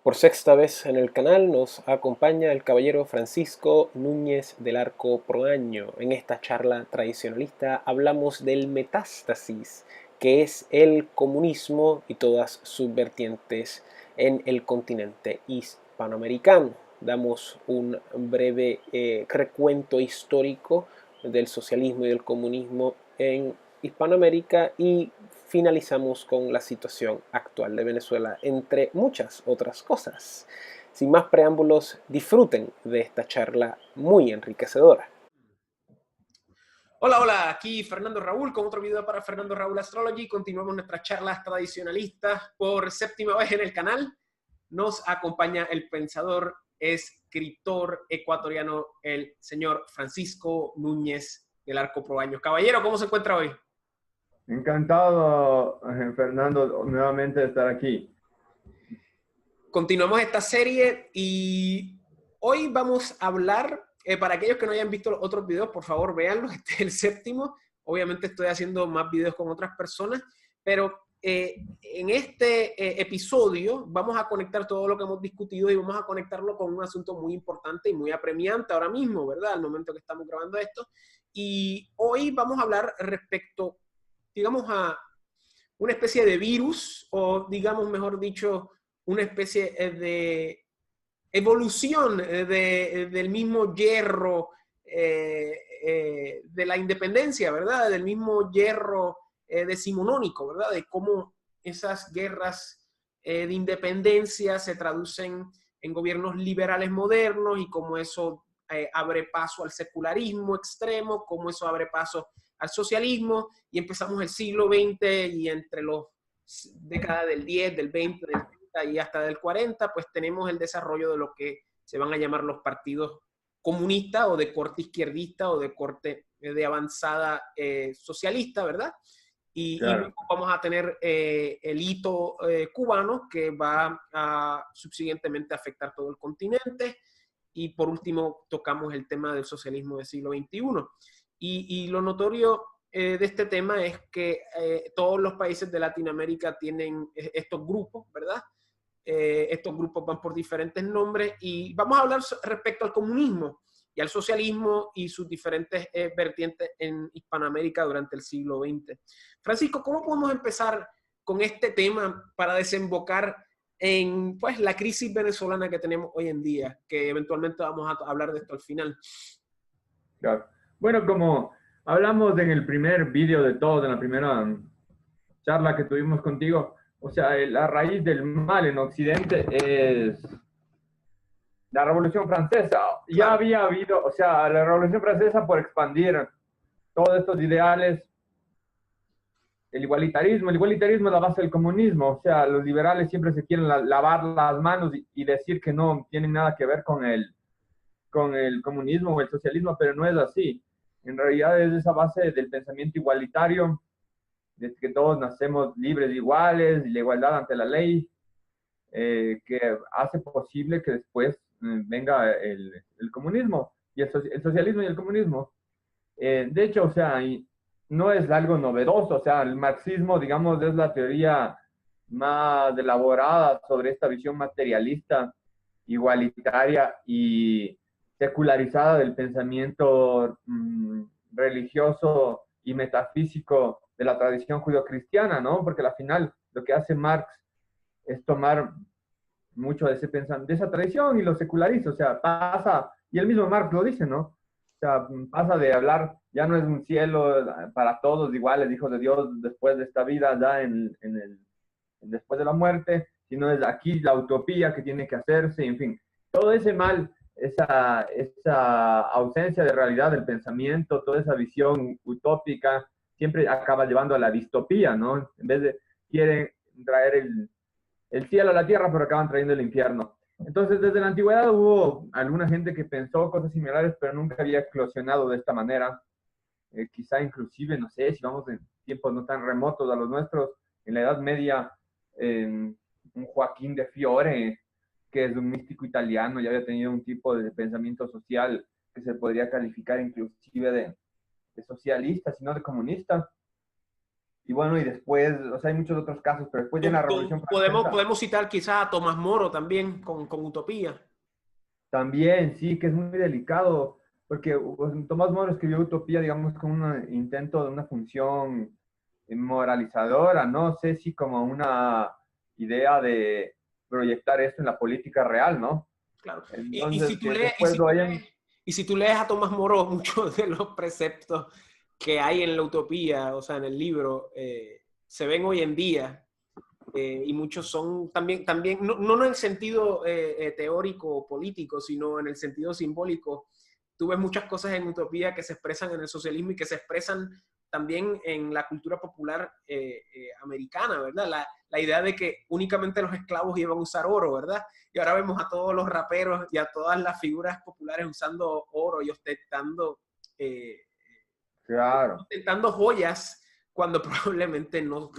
Por sexta vez en el canal nos acompaña el caballero Francisco Núñez del Arco Proaño. En esta charla tradicionalista hablamos del metástasis, que es el comunismo y todas sus vertientes en el continente hispanoamericano. Damos un breve recuento histórico del socialismo y del comunismo en Hispanoamérica y finalizamos con la situación actual de Venezuela, entre muchas otras cosas. Sin más preámbulos, disfruten de esta charla muy enriquecedora. Hola, hola, aquí Fernando Raúl con otro video para Fernando Raúl Astrology. Continuamos nuestras charlas tradicionalistas por séptima vez en el canal. Nos acompaña el pensador, escritor ecuatoriano, el señor Francisco Núñez del Arco Proaño. Caballero, ¿cómo se encuentra hoy? Encantado, Fernando, nuevamente de estar aquí. Continuamos esta serie y hoy vamos a hablar, para aquellos que no hayan visto los otros videos, por favor véanlos, este es el séptimo. Obviamente estoy haciendo más videos con otras personas, pero en este episodio vamos a conectar todo lo que hemos discutido y vamos a conectarlo con un asunto muy importante y muy apremiante ahora mismo, ¿verdad? Al momento que estamos grabando esto. Y hoy vamos a hablar respecto, digamos, a una especie de virus o, digamos, mejor dicho, una especie de evolución del mismo hierro de la independencia, ¿verdad? Del mismo hierro decimonónico, ¿verdad? De cómo esas guerras de independencia se traducen en gobiernos liberales modernos y cómo eso abre paso al secularismo extremo, cómo eso abre paso al socialismo y empezamos el siglo XX y entre los décadas del 10, del 20, del 30 y hasta del 40, pues tenemos el desarrollo de lo que se van a llamar los partidos comunistas o de corte izquierdista o de corte de avanzada socialista, ¿verdad? Y luego Claro. vamos a tener el hito cubano que va a subsiguientemente afectar todo el continente. Y por último tocamos el tema del socialismo del siglo XXI. Y lo notorio de este tema es que todos los países de Latinoamérica tienen estos grupos, ¿verdad? Estos grupos van por diferentes nombres y vamos a hablar respecto al comunismo y al socialismo y sus diferentes vertientes en Hispanoamérica durante el siglo XX. Francisco, ¿cómo podemos empezar con este tema para desembocar en pues, la crisis venezolana que tenemos hoy en día? Que eventualmente vamos a hablar de esto al final. Claro. Bueno, como hablamos en el primer vídeo de todo, en la primera charla que tuvimos contigo, o sea, la raíz del mal en Occidente es la Revolución Francesa. Ya Claro, había habido, o sea, la Revolución Francesa por expandir todos estos ideales, el igualitarismo es la base del comunismo, o sea, los liberales siempre se quieren lavar las manos y decir que no tienen nada que ver con el comunismo o el socialismo, pero no es así. En realidad es esa base del pensamiento igualitario, de que todos nacemos libres, iguales, y la igualdad ante la ley, que hace posible que después venga el comunismo y el socialismo y el comunismo. De hecho, o sea, no es algo novedoso, o sea, el marxismo, digamos, es la teoría más elaborada sobre esta visión materialista, igualitaria y secularizada del pensamiento religioso y metafísico de la tradición judio-cristiana, ¿no? Porque al final lo que hace Marx es tomar mucho de ese pensamiento, de esa tradición y lo seculariza, o sea, pasa, y el mismo Marx lo dice, ¿no? O sea, pasa de hablar, ya no es un cielo para todos iguales, hijos de Dios, después de esta vida, ya después de la muerte, sino es aquí la utopía que tiene que hacerse, en fin, todo ese mal, esa ausencia de realidad del pensamiento, toda esa visión utópica, siempre acaba llevando a la distopía, ¿no? En vez de quieren traer el cielo a la tierra, pero acaban trayendo el infierno. Entonces, desde la antigüedad hubo alguna gente que pensó cosas similares, pero nunca había eclosionado de esta manera. Quizá inclusive, no sé, si vamos en tiempos no tan remotos a los nuestros, en la Edad Media, un Joaquín de Fiore, que es un místico italiano, ya había tenido un tipo de pensamiento social que se podría calificar inclusive de socialista, sino de comunista. y bueno, y después, o sea, hay muchos otros casos, pero después de la Revolución Francesa, Podemos citar quizás a Tomás Moro también con Utopía. también, sí, que es muy delicado, porque pues, Tomás Moro escribió Utopía, digamos, como un intento de una función moralizadora, no sé si como una idea de proyectar esto en la política real, ¿no? Claro. Entonces, que después lo hayan... Y si tú lees a Tomás Moro, muchos de los preceptos que hay en la Utopía, o sea, en el libro, se ven hoy en día. Y muchos son también no en el sentido teórico o político, sino en el sentido simbólico. Tú ves muchas cosas en Utopía que se expresan en el socialismo y que se expresan también en la cultura popular americana, ¿verdad? La idea de que únicamente los esclavos iban a usar oro, ¿verdad? Y ahora vemos a todos los raperos y a todas las figuras populares usando oro y Claro. ostentando joyas cuando probablemente no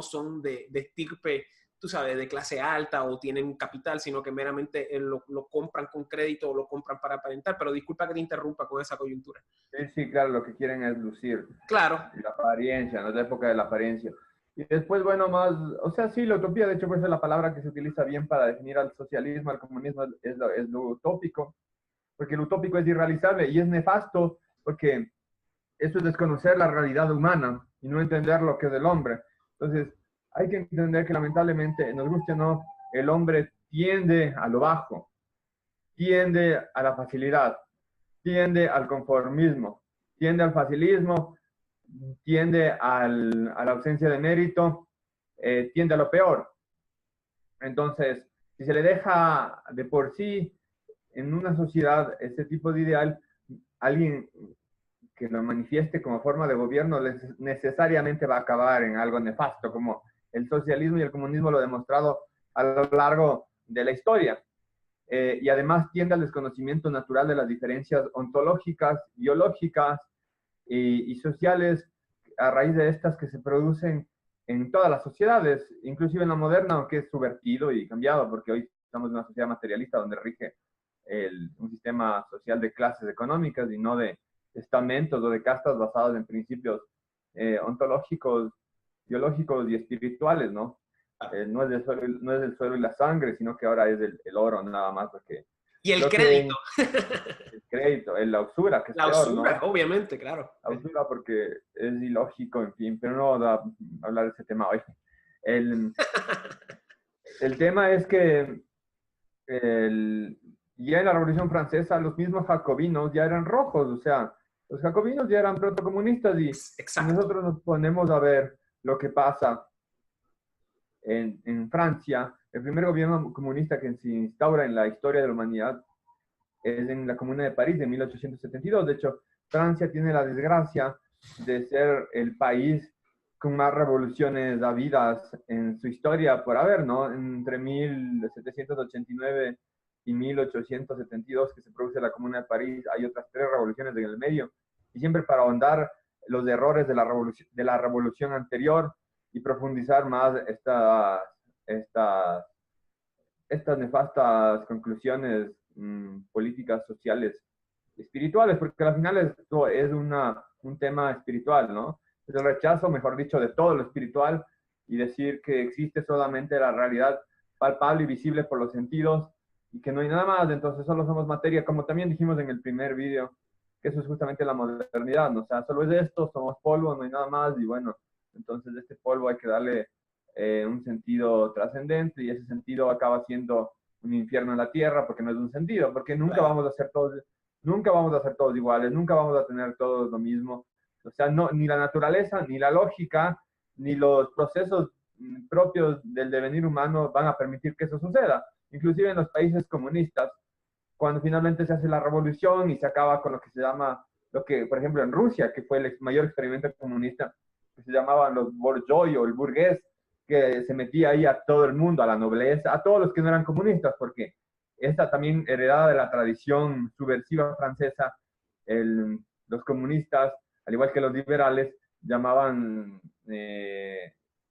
son de estirpe, tú sabes, de clase alta o tienen capital, sino que meramente lo compran con crédito o lo compran para aparentar. Pero disculpa que te interrumpa con esa coyuntura. Sí, sí, claro, lo que quieren es lucir. Claro. La apariencia, no es la época de la apariencia. Y después, bueno, más, o sea, sí, la utopía, de hecho, pues es la palabra que se utiliza bien para definir al socialismo, al comunismo, es lo utópico, porque lo utópico es irrealizable y es nefasto, porque eso es desconocer la realidad humana y no entender lo que es el hombre. Entonces, hay que entender que lamentablemente, nos guste o no, el hombre tiende a lo bajo, tiende a la facilidad, tiende al conformismo, tiende al facilismo, tiende a la ausencia de mérito, tiende a lo peor. Entonces, si se le deja de por sí en una sociedad este tipo de ideal, alguien que lo manifieste como forma de gobierno necesariamente va a acabar en algo nefasto, como el socialismo y el comunismo lo han demostrado a lo largo de la historia. Y además tiende al desconocimiento natural de las diferencias ontológicas, biológicas y sociales a raíz de estas que se producen en todas las sociedades, inclusive en la moderna, aunque es subvertido y cambiado, porque hoy estamos en una sociedad materialista donde rige un sistema social de clases económicas y no de estamentos o de castas basadas en principios ontológicos, biológicos y espirituales, ¿no? No es del suelo y la sangre, sino que ahora es el oro nada más. Porque y el crédito. El crédito, la usura, que es la peor, usura, ¿no? obviamente, claro. La usura porque es ilógico, en fin, pero no vamos a hablar de ese tema hoy. El tema es que ya en la Revolución Francesa los mismos jacobinos ya eran rojos, o sea, los jacobinos ya eran protocomunistas y nosotros nos ponemos a ver lo que pasa en Francia. El primer gobierno comunista que se instaura en la historia de la humanidad es en la Comuna de París de 1872. De hecho, Francia tiene la desgracia de ser el país con más revoluciones habidas en su historia por haber, ¿no? Entre 1789 y 1872, que se produce la Comuna de París, hay otras 3 revoluciones en el medio, y siempre para ahondar los errores de la revolución anterior y profundizar más estas nefastas conclusiones políticas, sociales, espirituales, porque al final esto es un tema espiritual, ¿no? Es el rechazo, mejor dicho, de todo lo espiritual y decir que existe solamente la realidad palpable y visible por los sentidos y que no hay nada más, entonces solo somos materia, como también dijimos en el primer video, que eso es justamente la modernidad, ¿no? O sea, solo es esto, somos polvo, no hay nada más y bueno, entonces este polvo hay que darle un sentido trascendente y ese sentido acaba siendo un infierno en la tierra porque no es un sentido, porque nunca vamos a ser todos iguales, nunca vamos a tener todos lo mismo. O sea, no, ni la naturaleza, ni la lógica, ni los procesos propios del devenir humano van a permitir que eso suceda. Inclusive en los países comunistas, cuando finalmente se hace la revolución y se acaba con lo que se llama, lo que, por ejemplo, en Rusia, que fue el mayor experimento comunista, que se llamaban los bourgeois o el burgués, que se metía ahí a todo el mundo, a la nobleza, a todos los que no eran comunistas, porque esta también heredada de la tradición subversiva francesa, los comunistas, al igual que los liberales, llamaban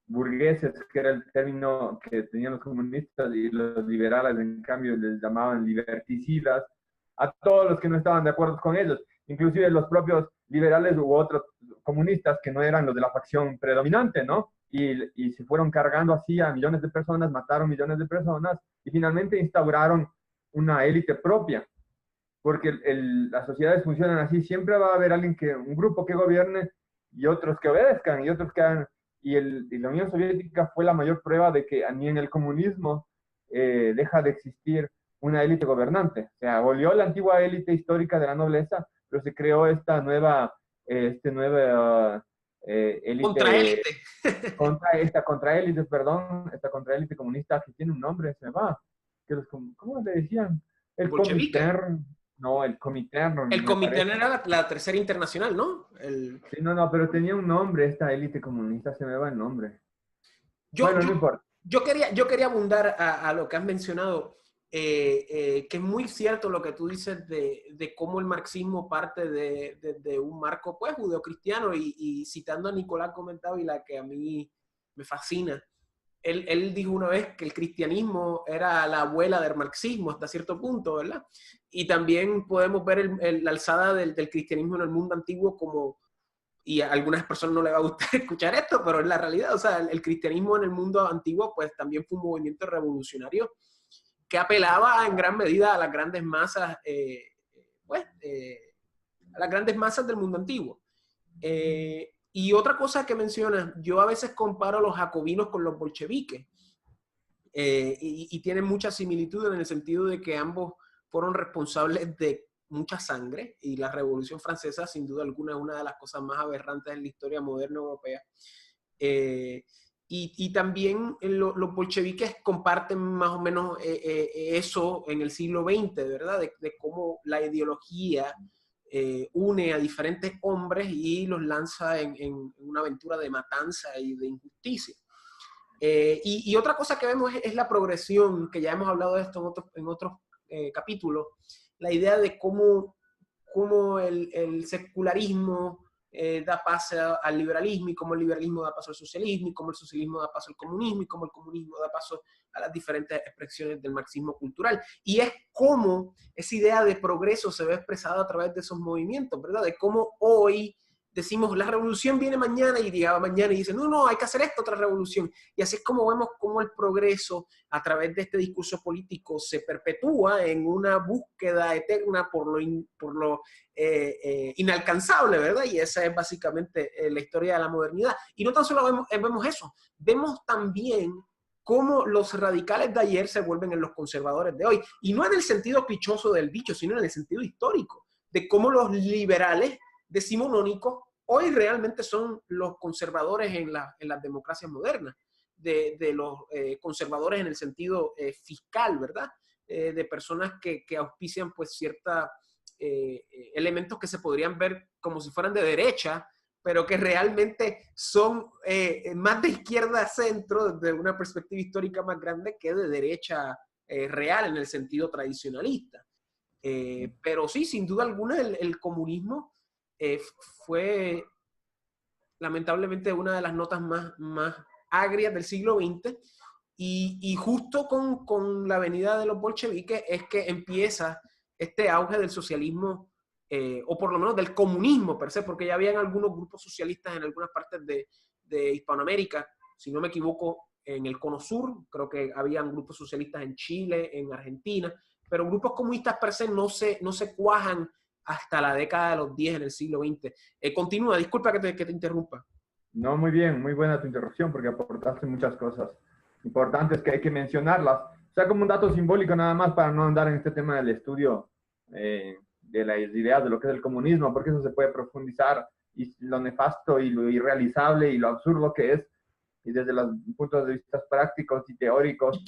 burgueses, que era el término que tenían los comunistas, y los liberales, en cambio, les llamaban liberticidas, a todos los que no estaban de acuerdo con ellos, inclusive los propios liberales u otros comunistas que no eran los de la facción predominante, ¿no? Y se fueron cargando así a millones de personas, mataron millones de personas y finalmente instauraron una élite propia, porque las sociedades funcionan así, siempre va a haber un grupo que gobierne y otros que obedezcan y otros que hagan, y la Unión Soviética fue la mayor prueba de que ni en el comunismo deja de existir una élite gobernante. O sea, volvió la antigua élite histórica de la nobleza, pero se creó esta nueva élite. Contraélite. Contraélite, perdón, esta contraélite comunista que tiene un nombre, se me va. ¿Cómo le decían? El Bolchevique. Comintern. No, el Comintern. El Comintern era la tercera internacional, ¿no? Sí, no, pero tenía un nombre esta élite comunista, se me va el nombre. Bueno, no importa. Yo quería abundar a lo que has mencionado, que es muy cierto lo que tú dices de cómo el marxismo parte de un marco pues judeocristiano y citando a Nicolás Comendávila, que a mí me fascina. Él dijo una vez que el cristianismo era la abuela del marxismo hasta cierto punto, ¿verdad? Y también podemos ver la alzada del cristianismo en el mundo antiguo como, y a algunas personas no les va a gustar escuchar esto, pero es la realidad. O sea, el cristianismo en el mundo antiguo pues también fue un movimiento revolucionario que apelaba en gran medida a las grandes masas, a las grandes masas del mundo antiguo. Y otra cosa que menciona, yo a veces comparo a los jacobinos con los bolcheviques, y tienen muchas similitudes en el sentido de que ambos fueron responsables de mucha sangre, y la Revolución Francesa sin duda alguna es una de las cosas más aberrantes en la historia moderna europea. Y también los bolcheviques comparten más o menos eso en el siglo XX, ¿verdad? De cómo la ideología une a diferentes hombres y los lanza en una aventura de matanza y de injusticia. Y otra cosa que vemos es la progresión, que ya hemos hablado de esto en otros capítulos, la idea de cómo el secularismo da paso al liberalismo, y cómo el liberalismo da paso al socialismo, y cómo el socialismo da paso al comunismo, y cómo el comunismo da paso a las diferentes expresiones del marxismo cultural. Y es cómo esa idea de progreso se ve expresada a través de esos movimientos, ¿verdad? De cómo hoy decimos, la revolución viene mañana, y llegaba mañana y dicen, no, hay que hacer esta otra revolución. Y así es como vemos cómo el progreso a través de este discurso político se perpetúa en una búsqueda eterna por lo inalcanzable, ¿verdad? Y esa es básicamente la historia de la modernidad. Y no tan solo vemos eso, vemos también cómo los radicales de ayer se vuelven en los conservadores de hoy. Y no en el sentido clichoso del dicho, sino en el sentido histórico, de cómo los liberales decimonónicos hoy realmente son los conservadores en las democracias modernas, de los conservadores en el sentido fiscal, ¿verdad? De personas que auspician pues ciertos elementos que se podrían ver como si fueran de derecha, pero que realmente son más de izquierda a centro, desde una perspectiva histórica más grande, que de derecha real en el sentido tradicionalista. Pero sí, sin duda alguna, el comunismo fue lamentablemente una de las notas más agrias del siglo XX, y justo con la venida de los bolcheviques es que empieza este auge del socialismo, o por lo menos del comunismo per se, porque ya habían algunos grupos socialistas en algunas partes de Hispanoamérica, si no me equivoco, en el Cono Sur, creo que habían grupos socialistas en Chile, en Argentina, pero grupos comunistas per se no se cuajan hasta la década de los 10 en el siglo XX. Continúa, disculpa que te interrumpa. No, muy bien, muy buena tu interrupción, porque aportaste muchas cosas importantes que hay que mencionarlas. O sea, como un dato simbólico nada más para no andar en este tema del estudio de las ideas de lo que es el comunismo, porque eso se puede profundizar, y lo nefasto y lo irrealizable y lo absurdo que es, y desde los puntos de vista prácticos y teóricos.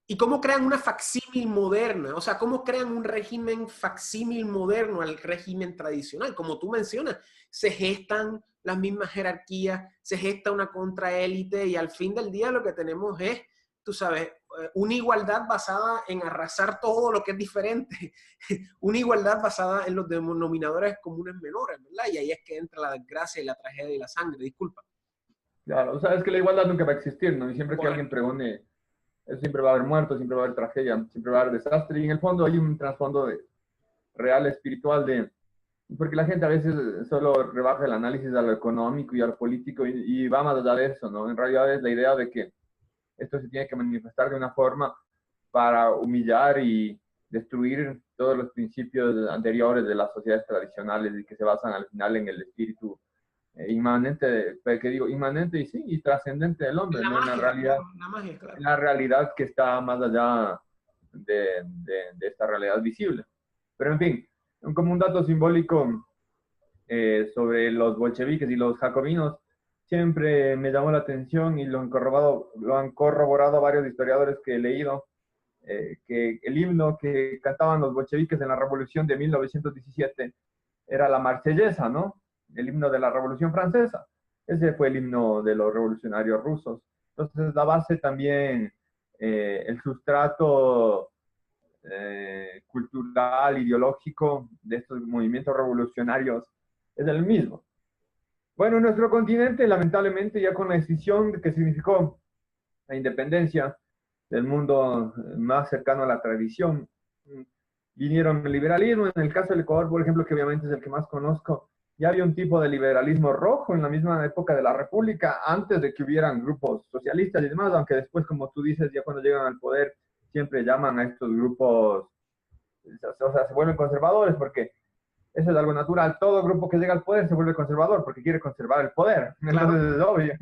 ¿Y cómo crean una facsímil moderna? O sea, ¿cómo crean un régimen facsímil moderno al régimen tradicional? Como tú mencionas, se gestan las mismas jerarquías, se gesta una contraélite, y al fin del día lo que tenemos es, tú sabes, una igualdad basada en arrasar todo lo que es diferente, una igualdad basada en los denominadores comunes menores, ¿verdad? Y ahí es que entra la desgracia y la tragedia y la sangre, disculpa. Claro, o sea, es que la igualdad nunca va a existir, ¿no? Y siempre que alguien pregone, siempre va a haber muertos, siempre va a haber tragedia, siempre va a haber desastre, y en el fondo hay un trasfondo real, espiritual, porque la gente a veces solo rebaja el análisis a lo económico y a lo político y va más allá de eso, ¿no? En realidad es la idea de que esto se tiene que manifestar de una forma para humillar y destruir todos los principios anteriores de las sociedades tradicionales y que se basan al final en el espíritu inmanente, que digo, inmanente y sí, y trascendente del hombre, La ¿no? magia, claro, la magia, claro. En la realidad que está más allá de esta realidad visible. Pero en fin, como un dato simbólico sobre los bolcheviques y los jacobinos, siempre me llamó la atención y lo han corroborado varios historiadores que he leído, que el himno que cantaban los bolcheviques en la revolución de 1917 era la marsellesa, ¿no? El himno de la Revolución Francesa. Ese fue el himno de los revolucionarios rusos. Entonces, la base también, el sustrato cultural, ideológico de estos movimientos revolucionarios es el mismo. Bueno, en nuestro continente, lamentablemente, ya con la decisión que significó la independencia del mundo más cercano a la tradición, vinieron el liberalismo. En el caso del Ecuador, por ejemplo, que obviamente es el que más conozco, ya había un tipo de liberalismo rojo en la misma época de la República, antes de que hubieran grupos socialistas y demás, aunque después, como tú dices, ya cuando llegan al poder, siempre llaman a estos grupos, o sea, se vuelven conservadores, porque eso es algo natural. Todo grupo que llega al poder se vuelve conservador porque quiere conservar el poder. Claro. Entonces es obvio.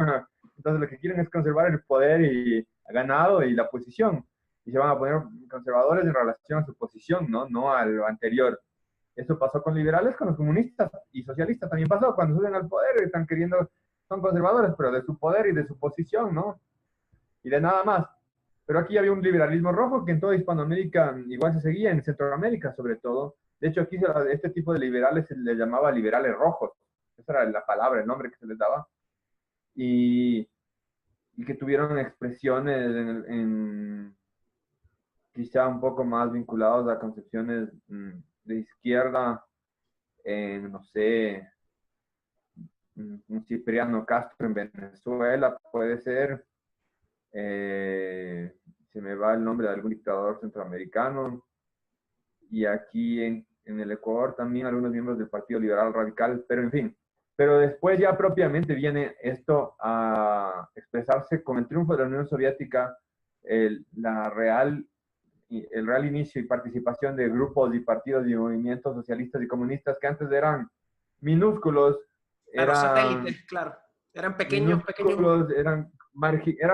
Entonces lo que quieren es conservar el poder y ganado y la posición. Y se van a poner conservadores en relación a su posición, no a lo anterior. Eso pasó con liberales, con los comunistas y socialistas también pasó. Cuando suben al poder están queriendo, son conservadores, pero de su poder y de su posición, ¿no? Y de nada más. Pero aquí había un liberalismo rojo que en toda Hispanoamérica igual se seguía, en Centroamérica sobre todo. De hecho, aquí este tipo de liberales se les llamaba liberales rojos. Esa era la palabra, el nombre que se les daba. Y que tuvieron expresiones quizá un poco más vinculados a concepciones de izquierda, no sé, un Cipriano Castro en Venezuela, puede ser. Se me va el nombre de algún dictador centroamericano. Y aquí en el Ecuador también algunos miembros del Partido Liberal Radical, pero en fin. Pero después ya propiamente viene esto a expresarse con el triunfo de la Unión Soviética, el real inicio y participación de grupos y partidos y movimientos socialistas y comunistas que antes eran minúsculos, Claro, satélites, claro. Eran pequeños. eran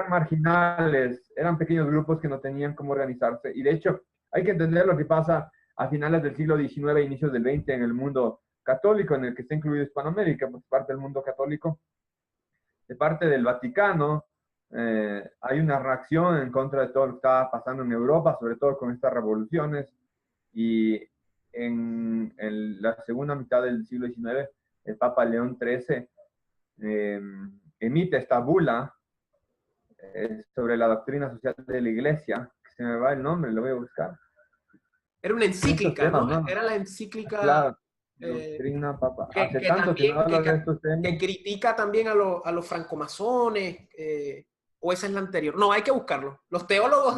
marginales, eran pequeños grupos que no tenían cómo organizarse. Y de hecho, hay que entender lo que pasa a finales del siglo XIX e inicios del XX en el mundo católico, en el que está incluido Hispanoamérica, pues parte del mundo católico. De parte del Vaticano, hay una reacción en contra de todo lo que estaba pasando en Europa, sobre todo con estas revoluciones. Y en la segunda mitad del siglo XIX, el Papa León XIII emite esta bula sobre la doctrina social de la Iglesia, que se me va el nombre, lo voy a buscar. Era una encíclica, temas, ¿no? Era la encíclica. Claro, doctrina, papá. Que critica también a los francomasones, o esa es la anterior. No, hay que buscarlo. Los teólogos.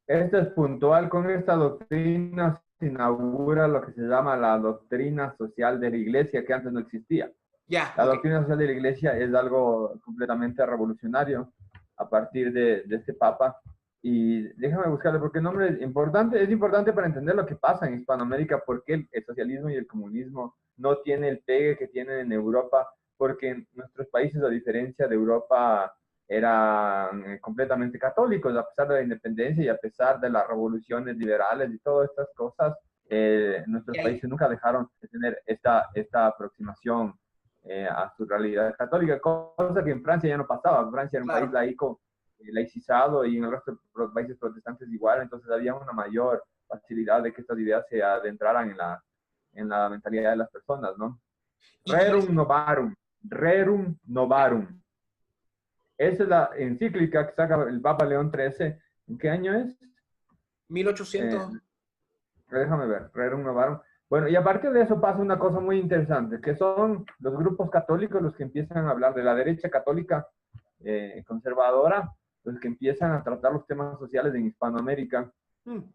Este es puntual. Con esta doctrina se inaugura lo que se llama la doctrina social de la Iglesia, que antes no existía. La doctrina social de la Iglesia es algo completamente revolucionario a partir de este Papa. Y déjame buscarlo porque el nombre es importante para entender lo que pasa en Hispanoamérica, porque el socialismo y el comunismo no tienen el pegue que tienen en Europa, porque en nuestros países, a diferencia de Europa, eran completamente católicos, a pesar de la independencia y a pesar de las revoluciones liberales y todas estas cosas. Nuestros países nunca dejaron de tener esta aproximación a su realidad católica, cosa que en Francia ya no pasaba. Francia era un país laico, laicizado, y en el resto de los países protestantes igual, entonces había una mayor facilidad de que estas ideas se adentraran en la mentalidad de las personas, ¿no? Rerum Novarum. Esa es la encíclica que saca el Papa León XIII. ¿En qué año es? 1800. Déjame ver, Rerum Novarum. Bueno, y a partir de eso pasa una cosa muy interesante, que son los grupos católicos los que empiezan a hablar de la derecha católica conservadora, los que empiezan a tratar los temas sociales en Hispanoamérica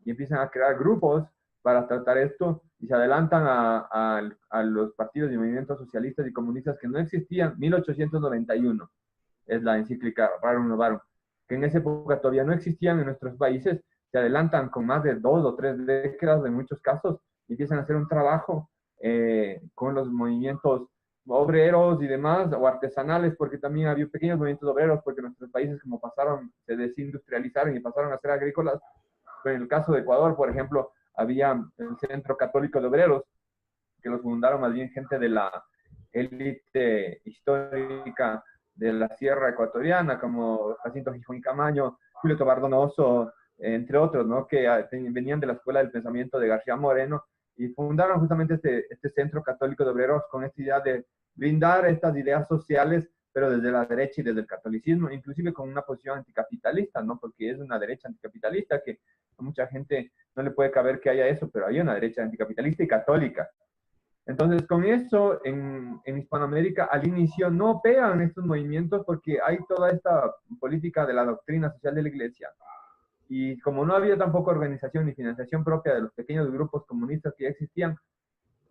y empiezan a crear grupos para tratar esto y se adelantan a los partidos y movimientos socialistas y comunistas que no existían. 1891 es la encíclica Rerum Novarum, que en esa época todavía no existían en nuestros países. Se adelantan con más de 2 o 3 décadas en muchos casos y empiezan a hacer un trabajo con los movimientos obreros y demás, o artesanales, porque también había pequeños movimientos obreros, porque nuestros países como pasaron, se desindustrializaron y pasaron a ser agrícolas. Pero en el caso de Ecuador, por ejemplo, había el Centro Católico de Obreros, que los fundaron más bien gente de la élite histórica de la sierra ecuatoriana, como Jacinto Gijón y Camaño, Julio Tobar Donoso, entre otros, ¿no? Que venían de la escuela del pensamiento de García Moreno y fundaron justamente este Centro Católico de Obreros con esta idea de brindar estas ideas sociales, pero desde la derecha y desde el catolicismo, inclusive con una posición anticapitalista, ¿no? Porque es una derecha anticapitalista que a mucha gente no le puede caber que haya eso, pero hay una derecha anticapitalista y católica. Entonces, con eso, en Hispanoamérica, al inicio no pegan estos movimientos porque hay toda esta política de la doctrina social de la Iglesia. Y como no había tampoco organización ni financiación propia de los pequeños grupos comunistas que ya existían,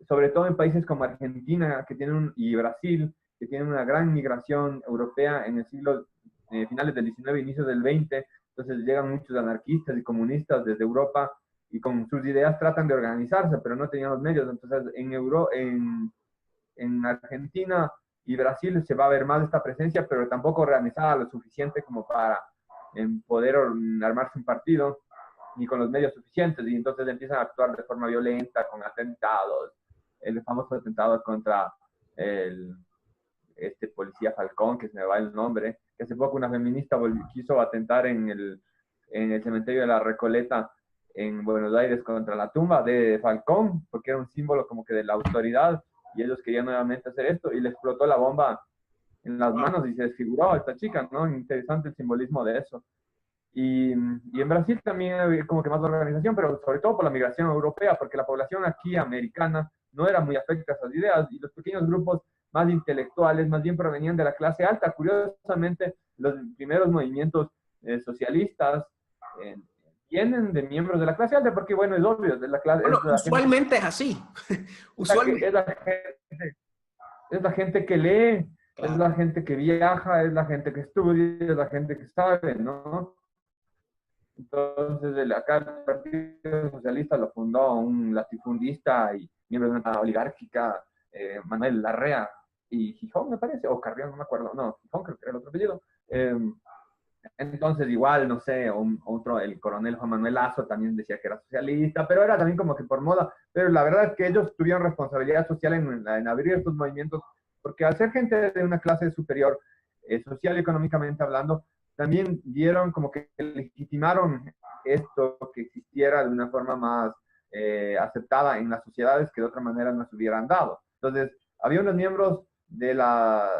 sobre todo en países como Argentina y Brasil, que tienen una gran migración europea en el siglo, finales del 19, inicios del 20, entonces llegan muchos anarquistas y comunistas desde Europa y con sus ideas tratan de organizarse, pero no tenían los medios. Entonces en Argentina y Brasil se va a ver más esta presencia, pero tampoco organizada lo suficiente como para poder armarse un partido, ni con los medios suficientes, y entonces empiezan a actuar de forma violenta, con atentados, el famoso atentado contra este policía Falcón, que se me va el nombre, que hace poco una feminista quiso atentar en el cementerio de la Recoleta en Buenos Aires contra la tumba de Falcón, porque era un símbolo como que de la autoridad, y ellos querían nuevamente hacer esto, y le explotó la bomba en las manos y se desfiguró a esta chica, ¿no? Interesante el simbolismo de eso. Y en Brasil también hay como que más organización, pero sobre todo por la migración europea, porque la población aquí americana no era muy afecta a esas ideas, y los pequeños grupos más intelectuales más bien provenían de la clase alta. Curiosamente, los primeros movimientos socialistas vienen de miembros de la clase alta, porque bueno, es obvio, de la clase... Bueno, es usualmente gente, es así. Usualmente. Es la gente que lee, Claro. es la gente que viaja, es la gente que estudia, es la gente que sabe, ¿no? Entonces, acá el Partido Socialista lo fundó un latifundista y miembro de una oligárquica, Manuel Larrea y Gijón, me parece, o Carrión, no me acuerdo, no, Gijón creo que era el otro apellido. Entonces, igual, no sé, otro, el coronel Juan Manuel Lazo también decía que era socialista, pero era también como que por moda. Pero la verdad es que ellos tuvieron responsabilidad social en abrir estos movimientos, porque al ser gente de una clase superior, social y económicamente hablando, también dieron como que legitimaron esto que existiera de una forma más aceptada en las sociedades que de otra manera no se hubieran dado. Entonces, había unos miembros de la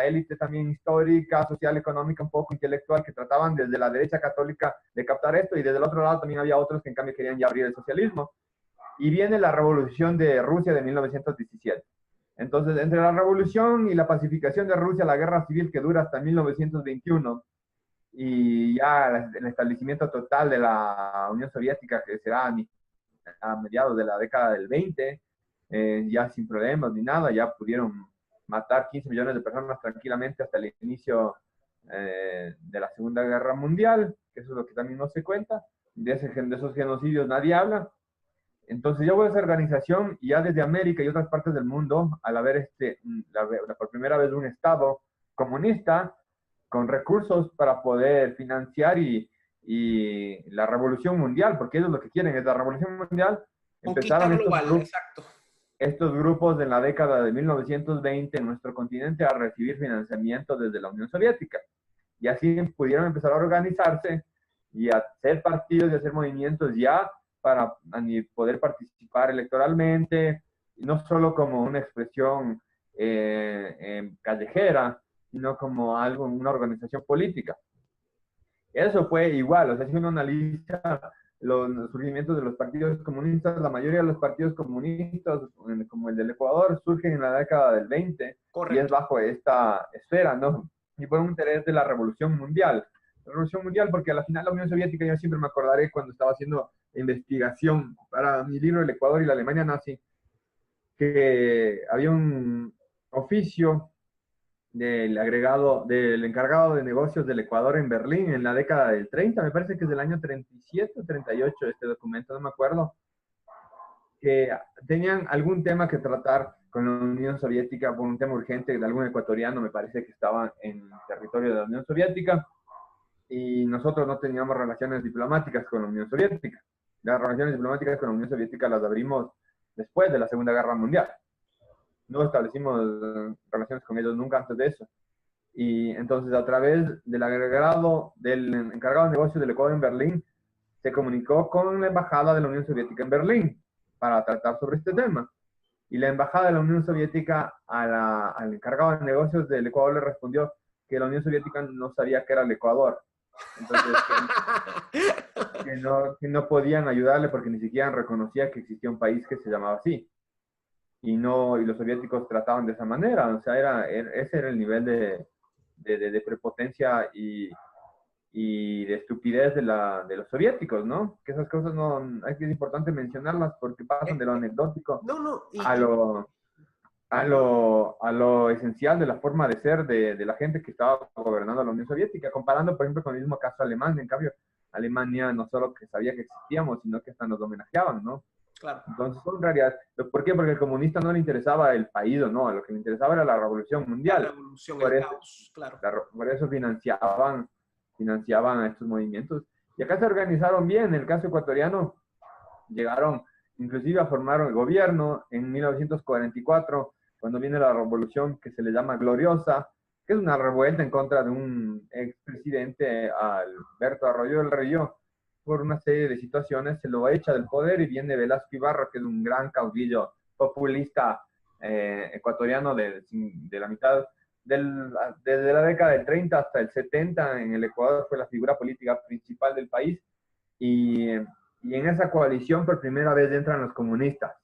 élite también histórica, social, económica, un poco intelectual, que trataban desde la derecha católica de captar esto, y desde el otro lado también había otros que en cambio querían ya abrir el socialismo. Y viene la revolución de Rusia de 1917. Entonces, entre la revolución y la pacificación de Rusia, la guerra civil que dura hasta 1921, y ya el establecimiento total de la Unión Soviética, que será a mediados de la década del 20, ya sin problemas ni nada, ya pudieron matar 15 millones de personas tranquilamente hasta el inicio de la Segunda Guerra Mundial, que eso es lo que también no se cuenta. De esos genocidios nadie habla. Entonces ya hubo esa organización, y ya desde América y otras partes del mundo, al haber por primera vez un Estado comunista con recursos para poder financiar y la revolución mundial, porque ellos lo que quieren es la revolución mundial. Empezaron estos grupos en la década de 1920 en nuestro continente a recibir financiamiento desde la Unión Soviética, y así pudieron empezar a organizarse y a hacer partidos y hacer movimientos ya para poder participar electoralmente, no solo como una expresión callejera, sino como una organización política. Eso fue igual, o sea, si uno analiza los surgimientos de los partidos comunistas, la mayoría de los partidos comunistas, como el del Ecuador, surgen en la década del 20. Correcto. Y es bajo esta esfera, ¿no? Y por un interés de la revolución mundial. Revolución Mundial, porque a la final la Unión Soviética, yo siempre me acordaré cuando estaba haciendo investigación para mi libro El Ecuador y la Alemania nazi, que había un oficio del encargado de negocios del Ecuador en Berlín en la década del 30, me parece que es del año 37 o 38 este documento, no me acuerdo, que tenían algún tema que tratar con la Unión Soviética por un tema urgente de algún ecuatoriano, me parece que estaba en territorio de la Unión Soviética, y nosotros no teníamos relaciones diplomáticas con la Unión Soviética. Las relaciones diplomáticas con la Unión Soviética las abrimos después de la Segunda Guerra Mundial. No establecimos relaciones con ellos nunca antes de eso. Y entonces, a través del agregado del encargado de negocios del Ecuador en Berlín, se comunicó con la embajada de la Unión Soviética en Berlín para tratar sobre este tema. Y la embajada de la Unión Soviética al encargado de negocios del Ecuador le respondió que la Unión Soviética no sabía qué era el Ecuador. Entonces, que no podían ayudarle porque ni siquiera reconocía que existía un país que se llamaba así. Y los soviéticos trataban de esa manera. O sea, ese era el nivel de prepotencia y de estupidez de los soviéticos, ¿no? Que esas cosas es importante mencionarlas porque pasan de lo anecdótico a lo esencial de la forma de ser de la gente que estaba gobernando la Unión Soviética, comparando, por ejemplo, con el mismo caso alemán. En cambio, Alemania no solo que sabía que existíamos, sino que hasta nos homenajeaban, ¿no? Claro. Entonces, son realidad. ¿Por qué? Porque al comunista no le interesaba el país, o no, lo que le interesaba era la revolución mundial. La revolución, el caos, claro. Por eso financiaban a estos movimientos. Y acá se organizaron bien. En el caso ecuatoriano, llegaron inclusive a formar el gobierno en 1944, cuando viene la revolución que se le llama Gloriosa, que es una revuelta en contra de un expresidente, Alberto Arroyo del Río. Por una serie de situaciones se lo echa del poder y viene Velasco Ibarra, que es un gran caudillo populista ecuatoriano de la mitad desde la década del 30 hasta el 70 en el Ecuador. Fue la figura política principal del país, y en esa coalición por primera vez entran los comunistas.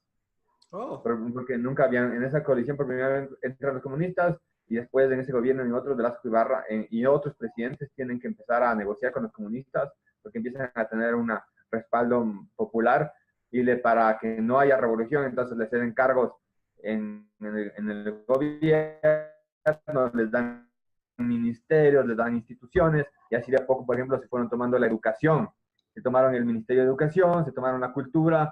Porque nunca en esa coalición por primera vez entran los comunistas, y después en ese gobierno y otros, Velasco Ibarra y otros presidentes tienen que empezar a negociar con los comunistas porque empiezan a tener un respaldo popular, y para que no haya revolución, entonces les ceden cargos en el gobierno, les dan ministerios, les dan instituciones, y así de a poco, por ejemplo, se fueron tomando la educación. Se tomaron el Ministerio de Educación, se tomaron la cultura,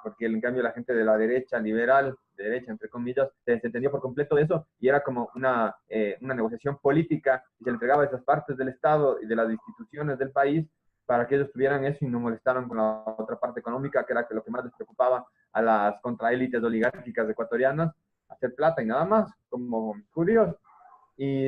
porque en cambio la gente de la derecha liberal, de derecha entre comillas, se entendió por completo de eso, y era como una negociación política, y se le entregaba esas partes del Estado y de las instituciones del país para que ellos tuvieran eso y no molestaran con la otra parte económica, que era lo que más les preocupaba a las contraélites oligárquicas ecuatorianas, hacer plata y nada más, como judíos. Y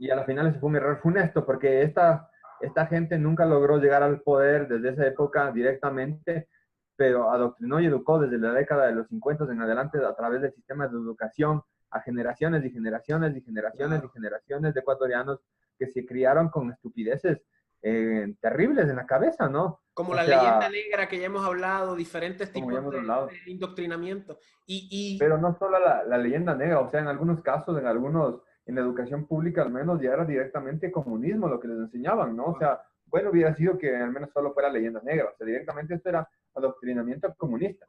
a la final ese fue un error funesto, porque esta gente nunca logró llegar al poder desde esa época directamente, pero adoctrinó y educó desde la década de los 50 en adelante a través del sistema de educación a generaciones y generaciones y generaciones y generaciones de ecuatorianos que se criaron con estupideces terribles en la cabeza, ¿no? Como la leyenda negra que ya hemos hablado, diferentes tipos de indoctrinamiento. Pero no solo la leyenda negra, o sea, en algunos casos, en la educación pública al menos ya era directamente comunismo lo que les enseñaban, ¿no? O sea, bueno, hubiera sido que al menos solo fuera leyenda negra, o sea, directamente esto era adoctrinamiento comunista.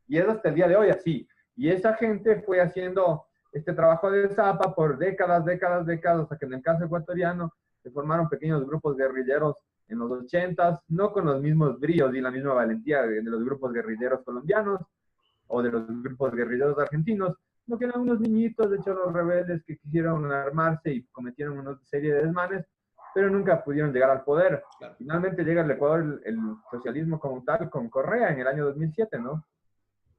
Y es hasta el día de hoy así. Y esa gente fue haciendo este trabajo de zapa por décadas, hasta que en el caso ecuatoriano se formaron pequeños grupos guerrilleros en los 80s, no con los mismos bríos y la misma valentía de los grupos guerrilleros colombianos o de los grupos guerrilleros argentinos, no que eran unos niñitos de choros rebeldes que quisieron armarse y cometieron una serie de desmanes, pero nunca pudieron llegar al poder. Claro. Finalmente llega al Ecuador el socialismo como tal con Correa en el año 2007, ¿no?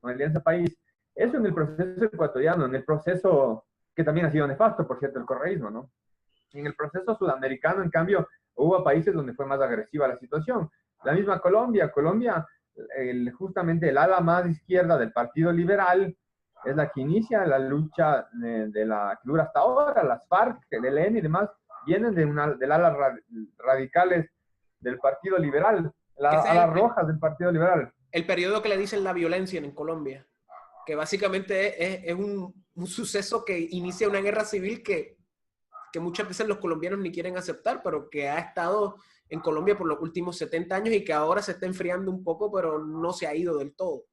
Con Alianza País. Eso en el proceso ecuatoriano, en el proceso que también ha sido nefasto, por cierto, el correísmo, ¿no? En el proceso sudamericano, en cambio, hubo países donde fue más agresiva la situación. La misma Colombia, justamente el ala más izquierda del Partido Liberal es la que inicia la lucha de la que dura hasta ahora. Las FARC, el ELN y demás vienen del ala radicales del Partido Liberal, alas rojas del Partido Liberal. El periodo que le dicen la violencia en Colombia, que básicamente es un suceso que inicia una guerra civil que que muchas veces los colombianos ni quieren aceptar, pero que ha estado en Colombia por los últimos 70 años y que ahora se está enfriando un poco, pero no se ha ido del todo.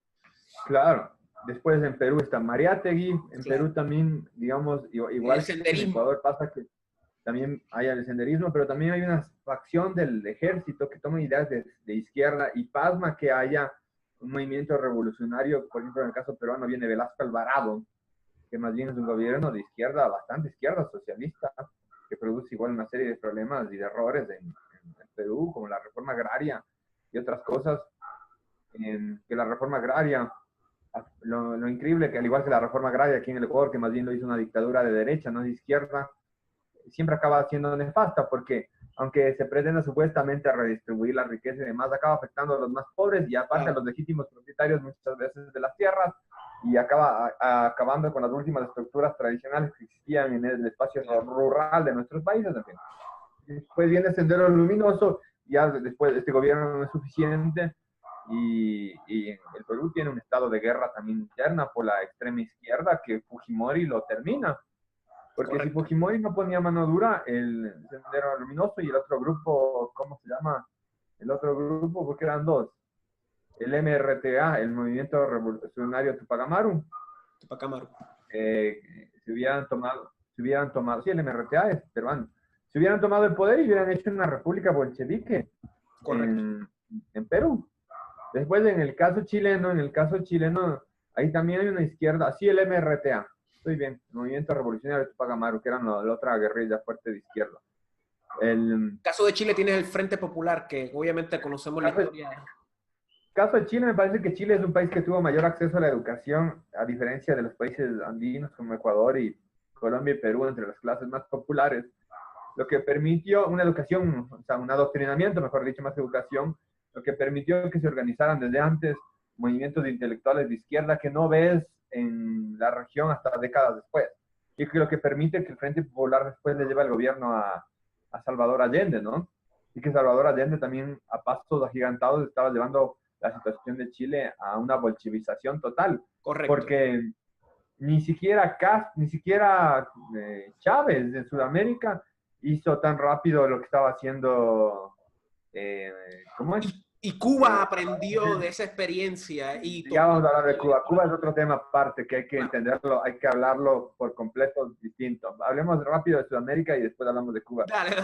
Claro. Después en Perú está Mariátegui. En Claro. Perú también, digamos, igual que en Ecuador pasa que también hay el senderismo, pero también hay una facción del ejército que toma ideas de izquierda y pasma que haya un movimiento revolucionario. Por ejemplo, en el caso peruano viene Velasco Alvarado, que más bien es un gobierno de izquierda, bastante izquierda, socialista, que produce igual una serie de problemas y de errores en Perú, como la reforma agraria y otras cosas, que la reforma agraria, lo increíble que al igual que la reforma agraria aquí en el Ecuador, que más bien lo hizo una dictadura de derecha, no de izquierda, siempre acaba siendo nefasta porque aunque se pretenda supuestamente redistribuir la riqueza y demás, acaba afectando a los más pobres y aparte a los legítimos propietarios muchas veces de las tierras y acaba acabando con las últimas estructuras tradicionales que existían en el espacio rural de nuestros países. En fin. Después viene el Sendero Luminoso, ya después este gobierno no es suficiente y el Perú tiene un estado de guerra también interna por la extrema izquierda que Fujimori lo termina. Porque correcto. Si Fujimori no ponía mano dura, el Sendero Luminoso y el otro grupo, ¿cómo se llama? El otro grupo, porque eran dos. El MRTA, el Movimiento Revolucionario Tupac Amaru. Se hubieran tomado, sí, el MRTA es peruano. Se hubieran tomado el poder y hubieran hecho una república bolchevique en Perú. Después, en el caso chileno, ahí también hay una izquierda, sí, el MRTA. Estoy bien, el Movimiento Revolucionario de Tupac Amaru, que eran la otra guerrilla fuerte de izquierda. El caso de Chile tiene el Frente Popular, que obviamente conocemos la historia. El caso de Chile, me parece que Chile es un país que tuvo mayor acceso a la educación, a diferencia de los países andinos como Ecuador y Colombia y Perú, entre las clases más populares, lo que permitió una educación, o sea, un adoctrinamiento, mejor dicho, más educación, lo que permitió que se organizaran desde antes movimientos de intelectuales de izquierda que no ves en la región hasta décadas después. Y que lo que permite que el Frente Popular después le lleve al gobierno a Salvador Allende, ¿no? Y que Salvador Allende también a pasos agigantados estaba llevando la situación de Chile a una bolchevización total. Correcto. Porque ni siquiera Chávez en Sudamérica hizo tan rápido lo que estaba haciendo, ¿cómo es? Y Cuba aprendió de esa experiencia. Ya vamos a hablar de Cuba. Cuba es otro tema aparte que hay que entenderlo, hay que hablarlo por completo distinto. Hablemos rápido de Sudamérica y después hablamos de Cuba. Dale.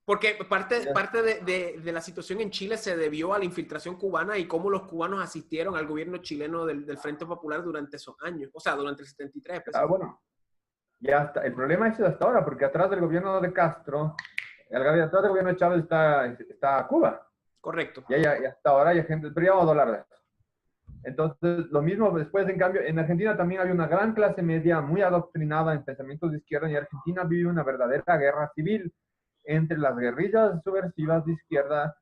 Porque parte de la situación en Chile se debió a la infiltración cubana y cómo los cubanos asistieron al gobierno chileno del Frente Popular durante esos años, o sea, durante el 73. Bueno, ya está. El problema es hasta ahora, porque atrás del gobierno de Castro, atrás del gobierno de Chávez está Cuba. Correcto. Y hasta ahora hay gente, pero ya vamos a hablar de eso. Entonces, lo mismo después, en cambio, en Argentina también había una gran clase media muy adoctrinada en pensamientos de izquierda y Argentina vive una verdadera guerra civil entre las guerrillas subversivas de izquierda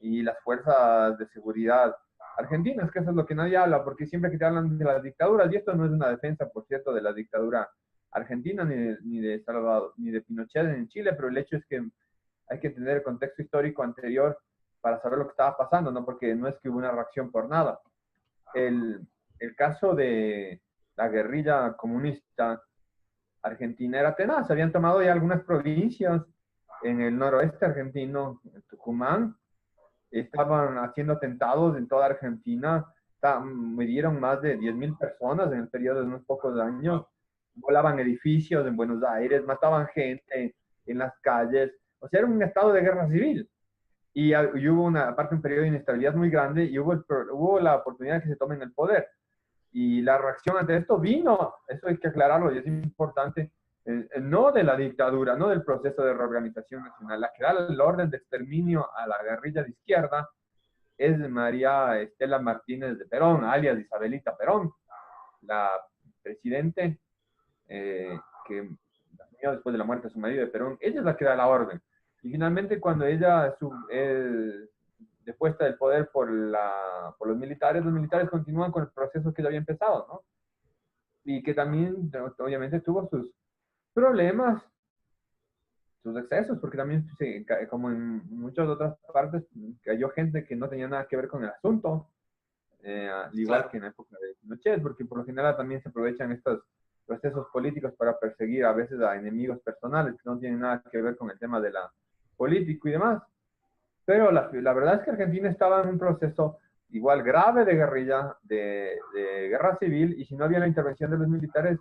y las fuerzas de seguridad argentinas, que eso es lo que nadie habla, porque siempre que te hablan de las dictaduras, y esto no es una defensa, por cierto, de la dictadura argentina, ni de Salvador, ni de Pinochet en Chile, pero el hecho es que hay que entender el contexto histórico anterior para saber lo que estaba pasando, ¿no? Porque no es que hubo una reacción por nada. El caso de la guerrilla comunista argentina era tenaz, habían tomado ya algunas provincias en el noroeste argentino, en Tucumán, estaban haciendo atentados en toda Argentina, murieron más de 10.000 personas en el periodo de unos pocos años, volaban edificios en Buenos Aires, mataban gente en las calles, o sea, era un estado de guerra civil. Y hubo un periodo de inestabilidad muy grande y hubo la oportunidad de que se tomen el poder. Y la reacción ante esto vino, eso hay que aclararlo y es importante, no de la dictadura, no del proceso de reorganización nacional. La que da el orden de exterminio a la guerrilla de izquierda es María Estela Martínez de Perón, alias Isabelita Perón, la presidente que asumió después de la muerte de su marido de Perón. Ella es la que da la orden. Y finalmente cuando ella depuesta del poder por los militares continúan con el proceso que ya había empezado, ¿no? Y que también, obviamente, tuvo sus problemas, sus excesos, porque también, como en muchas otras partes, cayó gente que no tenía nada que ver con el asunto, al igual que en la época de Pinochet, porque por lo general también se aprovechan estos procesos políticos para perseguir a veces a enemigos personales que no tienen nada que ver con el tema de la político y demás. Pero la verdad es que Argentina estaba en un proceso igual grave de guerrilla, de guerra civil, y si no había la intervención de los militares,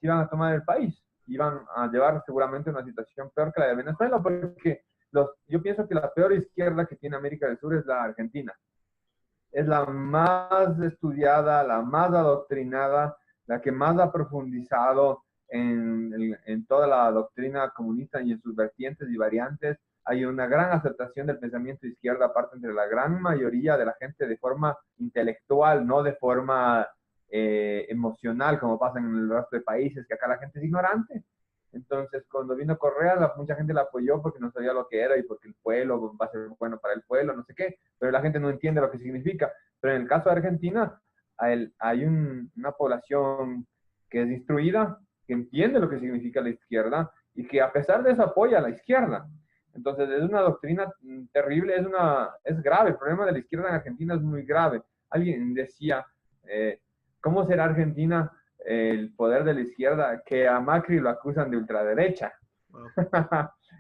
se iban a tomar el país, iban a llevar seguramente una situación peor que la de Venezuela, porque yo pienso que la peor izquierda que tiene América del Sur es la Argentina. Es la más estudiada, la más adoctrinada, la que más ha profundizado en toda la doctrina comunista y en sus vertientes y variantes. Hay una gran aceptación del pensamiento de izquierda, aparte entre la gran mayoría de la gente de forma intelectual, no de forma emocional, como pasa en el resto de países, que acá la gente es ignorante. Entonces, cuando vino Correa, mucha gente la apoyó porque no sabía lo que era y porque el pueblo va a ser bueno para el pueblo, no sé qué, pero la gente no entiende lo que significa. Pero en el caso de Argentina, hay una población que es instruida, que entiende lo que significa la izquierda y que a pesar de eso apoya a la izquierda. Entonces, es una doctrina terrible, es grave. El problema de la izquierda en Argentina es muy grave. Alguien decía, ¿cómo será Argentina el poder de la izquierda, que a Macri lo acusan de ultraderecha? Wow.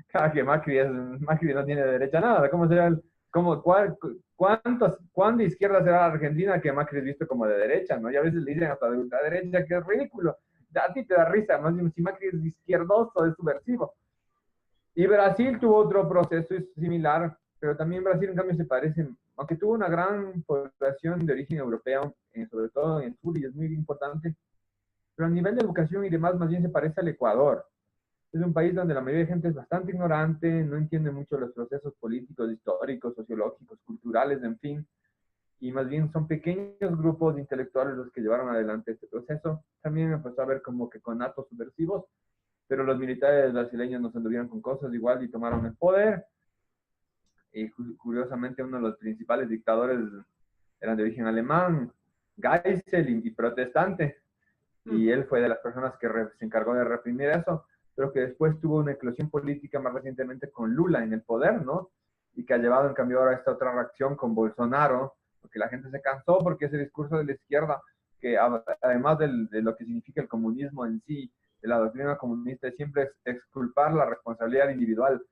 Claro que Macri no tiene derecha nada. ¿Cómo será ¿cuán de izquierda será la Argentina que Macri es visto como de derecha, ¿no? Y a veces le dicen hasta de ultraderecha, que es ridículo. A ti te da risa, más bien si Macri es izquierdoso, es subversivo. Y Brasil tuvo otro proceso similar, pero también Brasil en cambio se parece, aunque tuvo una gran población de origen europeo, sobre todo en el sur, y es muy importante, pero a nivel de educación y demás más bien se parece al Ecuador. Es un país donde la mayoría de gente es bastante ignorante, no entiende mucho los procesos políticos, históricos, sociológicos, culturales, en fin, y más bien son pequeños grupos de intelectuales los que llevaron adelante este proceso. También empezó a ver como que con actos subversivos, pero los militares brasileños no se anduvieron con cosas igual y tomaron el poder. Y curiosamente uno de los principales dictadores eran de origen alemán, Geisel, y protestante, y él fue de las personas que se encargó de reprimir eso, pero que después tuvo una eclosión política más recientemente con Lula en el poder, ¿no? Y que ha llevado en cambio ahora esta otra reacción con Bolsonaro, porque la gente se cansó, porque ese discurso de la izquierda, que además de lo que significa el comunismo en sí, de la doctrina comunista, es siempre exculpar la responsabilidad individual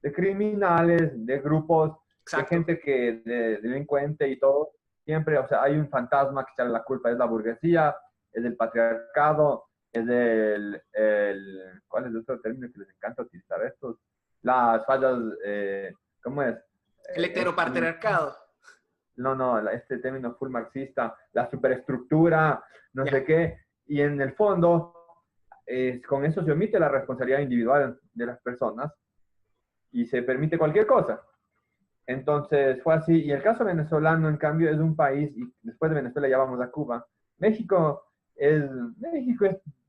de criminales, de grupos, Exacto. De gente que, de delincuente y todo. Siempre, o sea, hay un fantasma que echarle la culpa, es la burguesía, es el patriarcado, es ¿cuál es el otro término que les encanta utilizar estos? Las fallas, ¿cómo es? El heteropatriarcado. Este término full marxista, la superestructura, no sé qué, y en el fondo, con eso se omite la responsabilidad individual de las personas y se permite cualquier cosa. Entonces fue así, y el caso venezolano, en cambio, es un país, y después de Venezuela ya vamos a Cuba. México es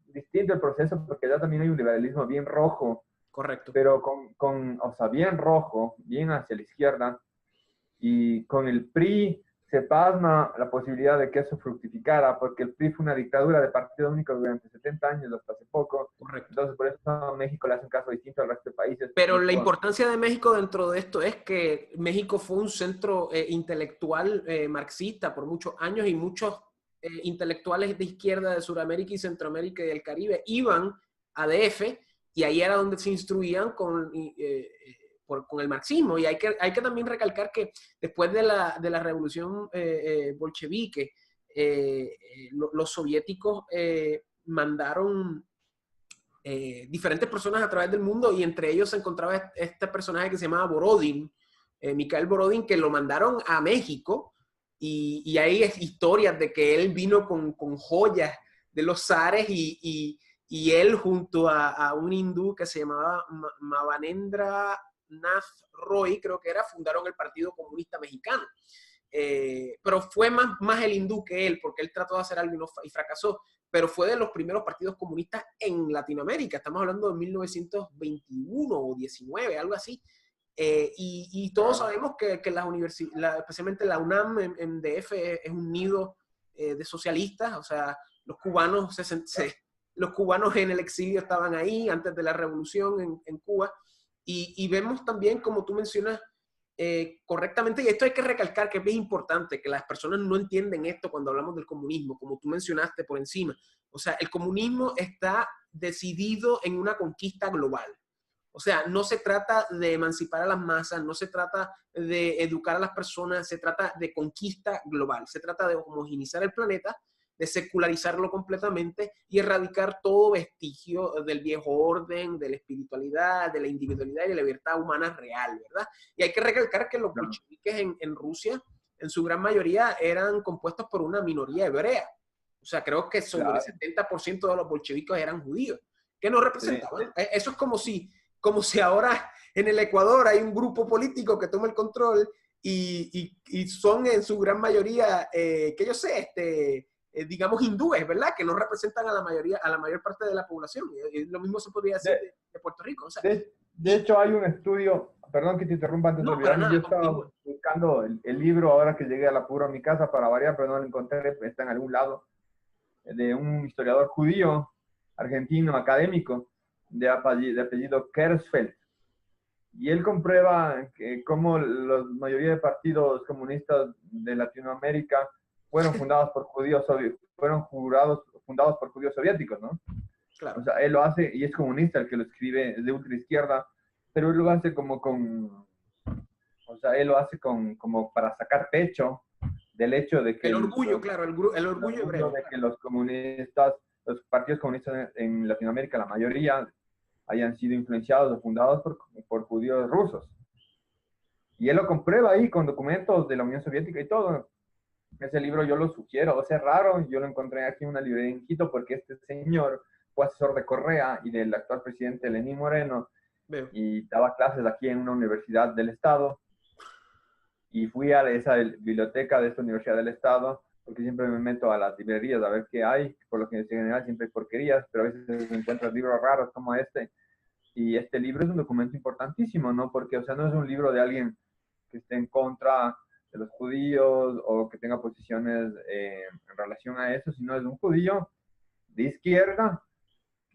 distinto el proceso porque ya también hay un liberalismo bien rojo. Correcto. Pero o sea, bien rojo, bien hacia la izquierda, y con el PRI se pasma la posibilidad de que eso fructificara, porque el PRI fue una dictadura de partido único durante 70 años, hasta hace poco. Correcto. Entonces, por eso a México le hace un caso distinto al resto de países. Pero la importancia de México dentro de esto es que México fue un centro intelectual marxista por muchos años, y muchos intelectuales de izquierda de Sudamérica y Centroamérica y del Caribe iban a DF, y ahí era donde se instruían con el marxismo. Y hay que también recalcar que después de la revolución bolchevique, los soviéticos mandaron diferentes personas a través del mundo, y entre ellos se encontraba este personaje que se llamaba Borodin, Mikhail Borodin, que lo mandaron a México, y hay historias de que él vino con joyas de los zares, y él junto a un hindú que se llamaba Mavanendra Nath Roy, creo que era, fundaron el Partido Comunista Mexicano. Pero fue más el hindú que él, porque él trató de hacer algo y fracasó, pero fue de los primeros partidos comunistas en Latinoamérica. Estamos hablando de 1921 o 19, algo así. Y todos sabemos que las universidades, especialmente la UNAM en DF, es un nido de socialistas. O sea, los cubanos en el exilio estaban ahí antes de la revolución en Cuba. Y vemos también, como tú mencionas, correctamente, y esto hay que recalcar que es importante, que las personas no entienden esto cuando hablamos del comunismo, como tú mencionaste por encima. O sea, el comunismo está decidido en una conquista global. O sea, no se trata de emancipar a las masas, no se trata de educar a las personas, se trata de conquista global. Se trata de homogeneizar el planeta, de secularizarlo completamente y erradicar todo vestigio del viejo orden, de la espiritualidad, de la individualidad y de la libertad humana real, ¿verdad? Y hay que recalcar que los bolcheviques en Rusia, en su gran mayoría, eran compuestos por una minoría hebrea. O sea, creo que sobre el 70% de los bolcheviques eran judíos, que no representaban. Sí. Eso es como si ahora en el Ecuador hay un grupo político que toma el control y son en su gran mayoría, que yo sé, digamos hindúes, ¿verdad? Que no representan a la mayor parte de la población. Lo mismo se podría decir de Puerto Rico. O sea, de hecho, hay un estudio, perdón que te interrumpa antes de olvidarme, yo estaba buscando el libro ahora que llegué al apuro a mi casa para variar, pero no lo encontré, está en algún lado, de un historiador judío, argentino, académico, de apellido Kersfeld. Y él comprueba que cómo la mayoría de partidos comunistas de Latinoamérica fueron fundados por judíos, fundados por judíos soviéticos, ¿no? Claro. O sea, él lo hace, y es comunista el que lo escribe, es de ultraizquierda, pero él lo hace como como para sacar pecho del hecho de que... El orgullo, claro, el orgullo hebreo. De que los comunistas, los partidos comunistas en Latinoamérica, la mayoría, hayan sido influenciados o fundados por judíos rusos. Y él lo comprueba ahí con documentos de la Unión Soviética y todo. Ese libro yo lo sugiero, o sea, es raro, yo lo encontré aquí en una librería en Quito porque este señor fue asesor de Correa y del actual presidente Lenín Moreno. Veo. Y daba clases aquí en una universidad del estado. Y fui a esa biblioteca de esta universidad del estado, porque siempre me meto a las librerías a ver qué hay, por lo que en general siempre hay porquerías, pero a veces encuentras libros raros como este. Y este libro es un documento importantísimo, ¿no? Porque, o sea, no es un libro de alguien que esté en contra de los judíos o que tenga posiciones en relación a eso, sino es un judío de izquierda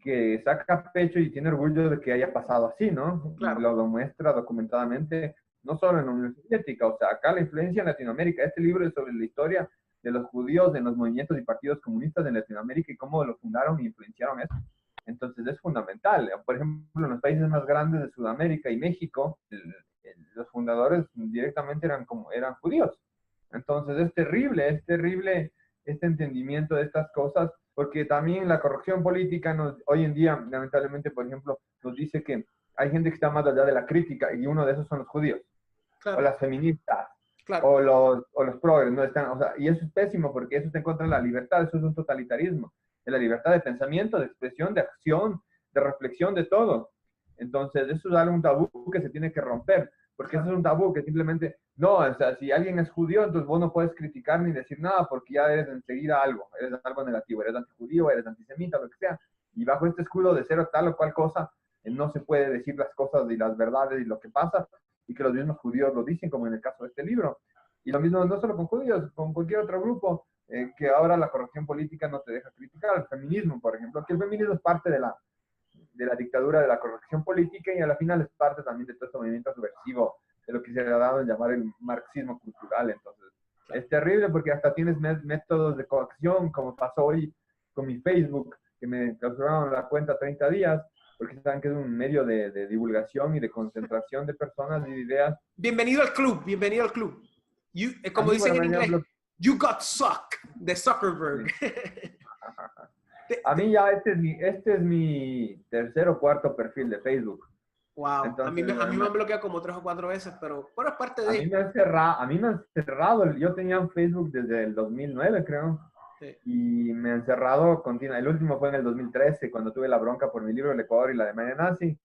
que saca pecho y tiene orgullo de que haya pasado así, ¿no? Claro. Y lo muestra documentadamente, no solo en la Unión Soviética, o sea, acá la influencia en Latinoamérica. Este libro es sobre la historia de los judíos en los movimientos y partidos comunistas en Latinoamérica y cómo lo fundaron y influenciaron eso. Entonces es fundamental. Por ejemplo, en los países más grandes de Sudamérica y México, los fundadores directamente eran judíos. Entonces es terrible este entendimiento de estas cosas, porque también la corrección política hoy en día, lamentablemente, por ejemplo, nos dice que hay gente que está más allá de la crítica y uno de esos son los judíos, claro. O las feministas, claro. o los progres, no están, o sea, y eso es pésimo porque eso está en contra de la libertad, eso es un totalitarismo, de la libertad de pensamiento, de expresión, de acción, de reflexión, de todo. Entonces, eso es algo, un tabú que se tiene que romper, porque eso es un tabú que simplemente, no, o sea, si alguien es judío, entonces vos no puedes criticar ni decir nada porque ya eres enseguida eres algo negativo, eres antijudío, eres antisemita, lo que sea, y bajo este escudo de ser tal o cual cosa, no se puede decir las cosas y las verdades y lo que pasa, y que los mismos judíos lo dicen, como en el caso de este libro. Y lo mismo no solo con judíos, con cualquier otro grupo, que ahora la corrección política no te deja criticar. El feminismo, por ejemplo, que el feminismo es parte de la dictadura de la corrección política y a la final es parte también de todo este movimiento subversivo, de lo que se le ha dado a llamar el marxismo cultural. Entonces, es terrible porque hasta tienes métodos de coacción, como pasó hoy con mi Facebook, que me clausuraron la cuenta 30 días, porque saben que es un medio de divulgación y de concentración de personas y de ideas. Bienvenido al club, bienvenido al club. Como dicen en inglés, you got sucked, de Zuckerberg. Sí. A mí ya este es mi tercer o cuarto perfil de Facebook. Wow, entonces, a mí me han bloqueado como 3 o 4 veces, pero bueno, es parte de... A mí me han cerrado, yo tenía un Facebook desde el 2009, creo. Sí. Y me han cerrado continuamente. El último fue en el 2013, cuando tuve la bronca por mi libro El Ecuador y la Alemania nazi.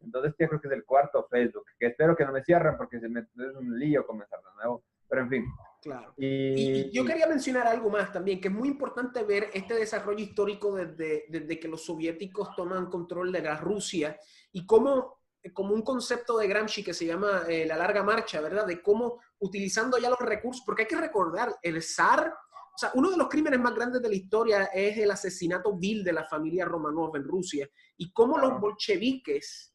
Entonces yo creo que es el cuarto Facebook, que espero que no me cierren porque es un lío comenzar de nuevo. Pero en fin. Claro. Y yo quería mencionar algo más también, que es muy importante ver este desarrollo histórico desde que los soviéticos toman control de la Rusia y cómo, como un concepto de Gramsci que se llama la larga marcha, ¿verdad? De cómo utilizando ya los recursos, porque hay que recordar, el zar... O sea, uno de los crímenes más grandes de la historia es el asesinato vil de la familia Romanov en Rusia y cómo los bolcheviques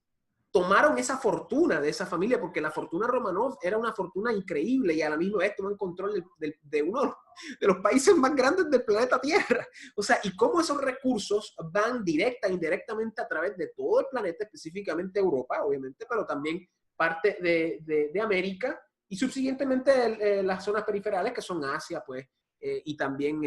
tomaron esa fortuna de esa familia, porque la fortuna Romanov era una fortuna increíble y a la misma vez toman control de uno de los países más grandes del planeta Tierra. O sea, y cómo esos recursos van directa e indirectamente a través de todo el planeta, específicamente Europa, obviamente, pero también parte de América y subsiguientemente las zonas periferales que son Asia, pues, y también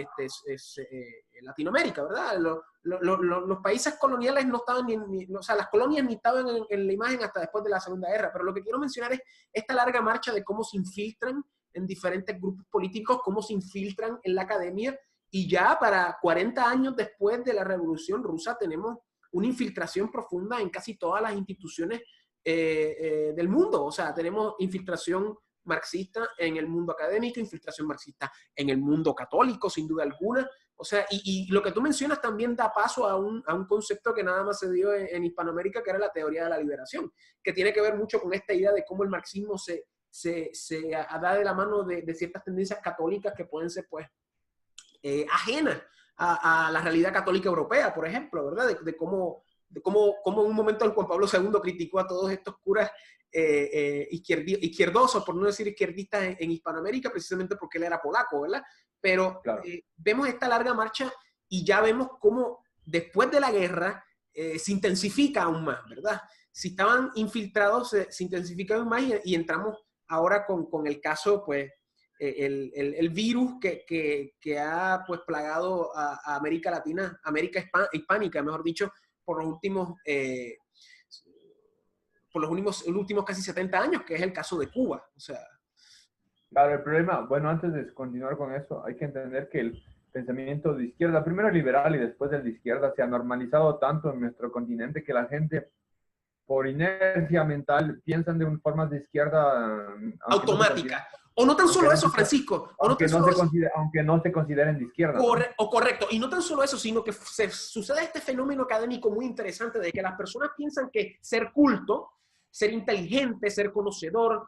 Latinoamérica, ¿verdad? Los países coloniales no estaban o sea, las colonias ni estaban en la imagen hasta después de la Segunda Guerra, pero lo que quiero mencionar es esta larga marcha de cómo se infiltran en diferentes grupos políticos, cómo se infiltran en la academia, y ya para 40 años después de la Revolución Rusa tenemos una infiltración profunda en casi todas las instituciones del mundo. O sea, tenemos infiltración marxista en el mundo académico, infiltración marxista en el mundo católico, sin duda alguna. O sea, y lo que tú mencionas también da paso a un concepto que nada más se dio en Hispanoamérica, que era la teoría de la liberación, que tiene que ver mucho con esta idea de cómo el marxismo se da de la mano de ciertas tendencias católicas que pueden ser, pues, ajenas a la realidad católica europea, por ejemplo, ¿verdad? De cómo en un momento Juan Pablo II criticó a todos estos curas izquierdosos, por no decir izquierdistas, en Hispanoamérica, precisamente porque él era polaco, ¿verdad? Pero claro, vemos esta larga marcha y ya vemos cómo después de la guerra se intensifica aún más, ¿verdad? Si estaban infiltrados, se intensifica aún más y entramos ahora con el caso, pues, el virus que ha, pues, plagado a América Latina, América hispánica, mejor dicho, por los últimos casi 70 años, que es el caso de Cuba. O sea, claro, el problema, bueno, antes de continuar con eso, hay que entender que el pensamiento de izquierda, primero liberal y después el de izquierda, se ha normalizado tanto en nuestro continente que la gente, por inercia mental, piensan de formas de izquierda automática. O no tan solo eso, Francisco. Aunque no se consideren de izquierda. Correcto. Y no tan solo eso, sino que sucede este fenómeno académico muy interesante de que las personas piensan que ser culto, ser inteligente, ser conocedor,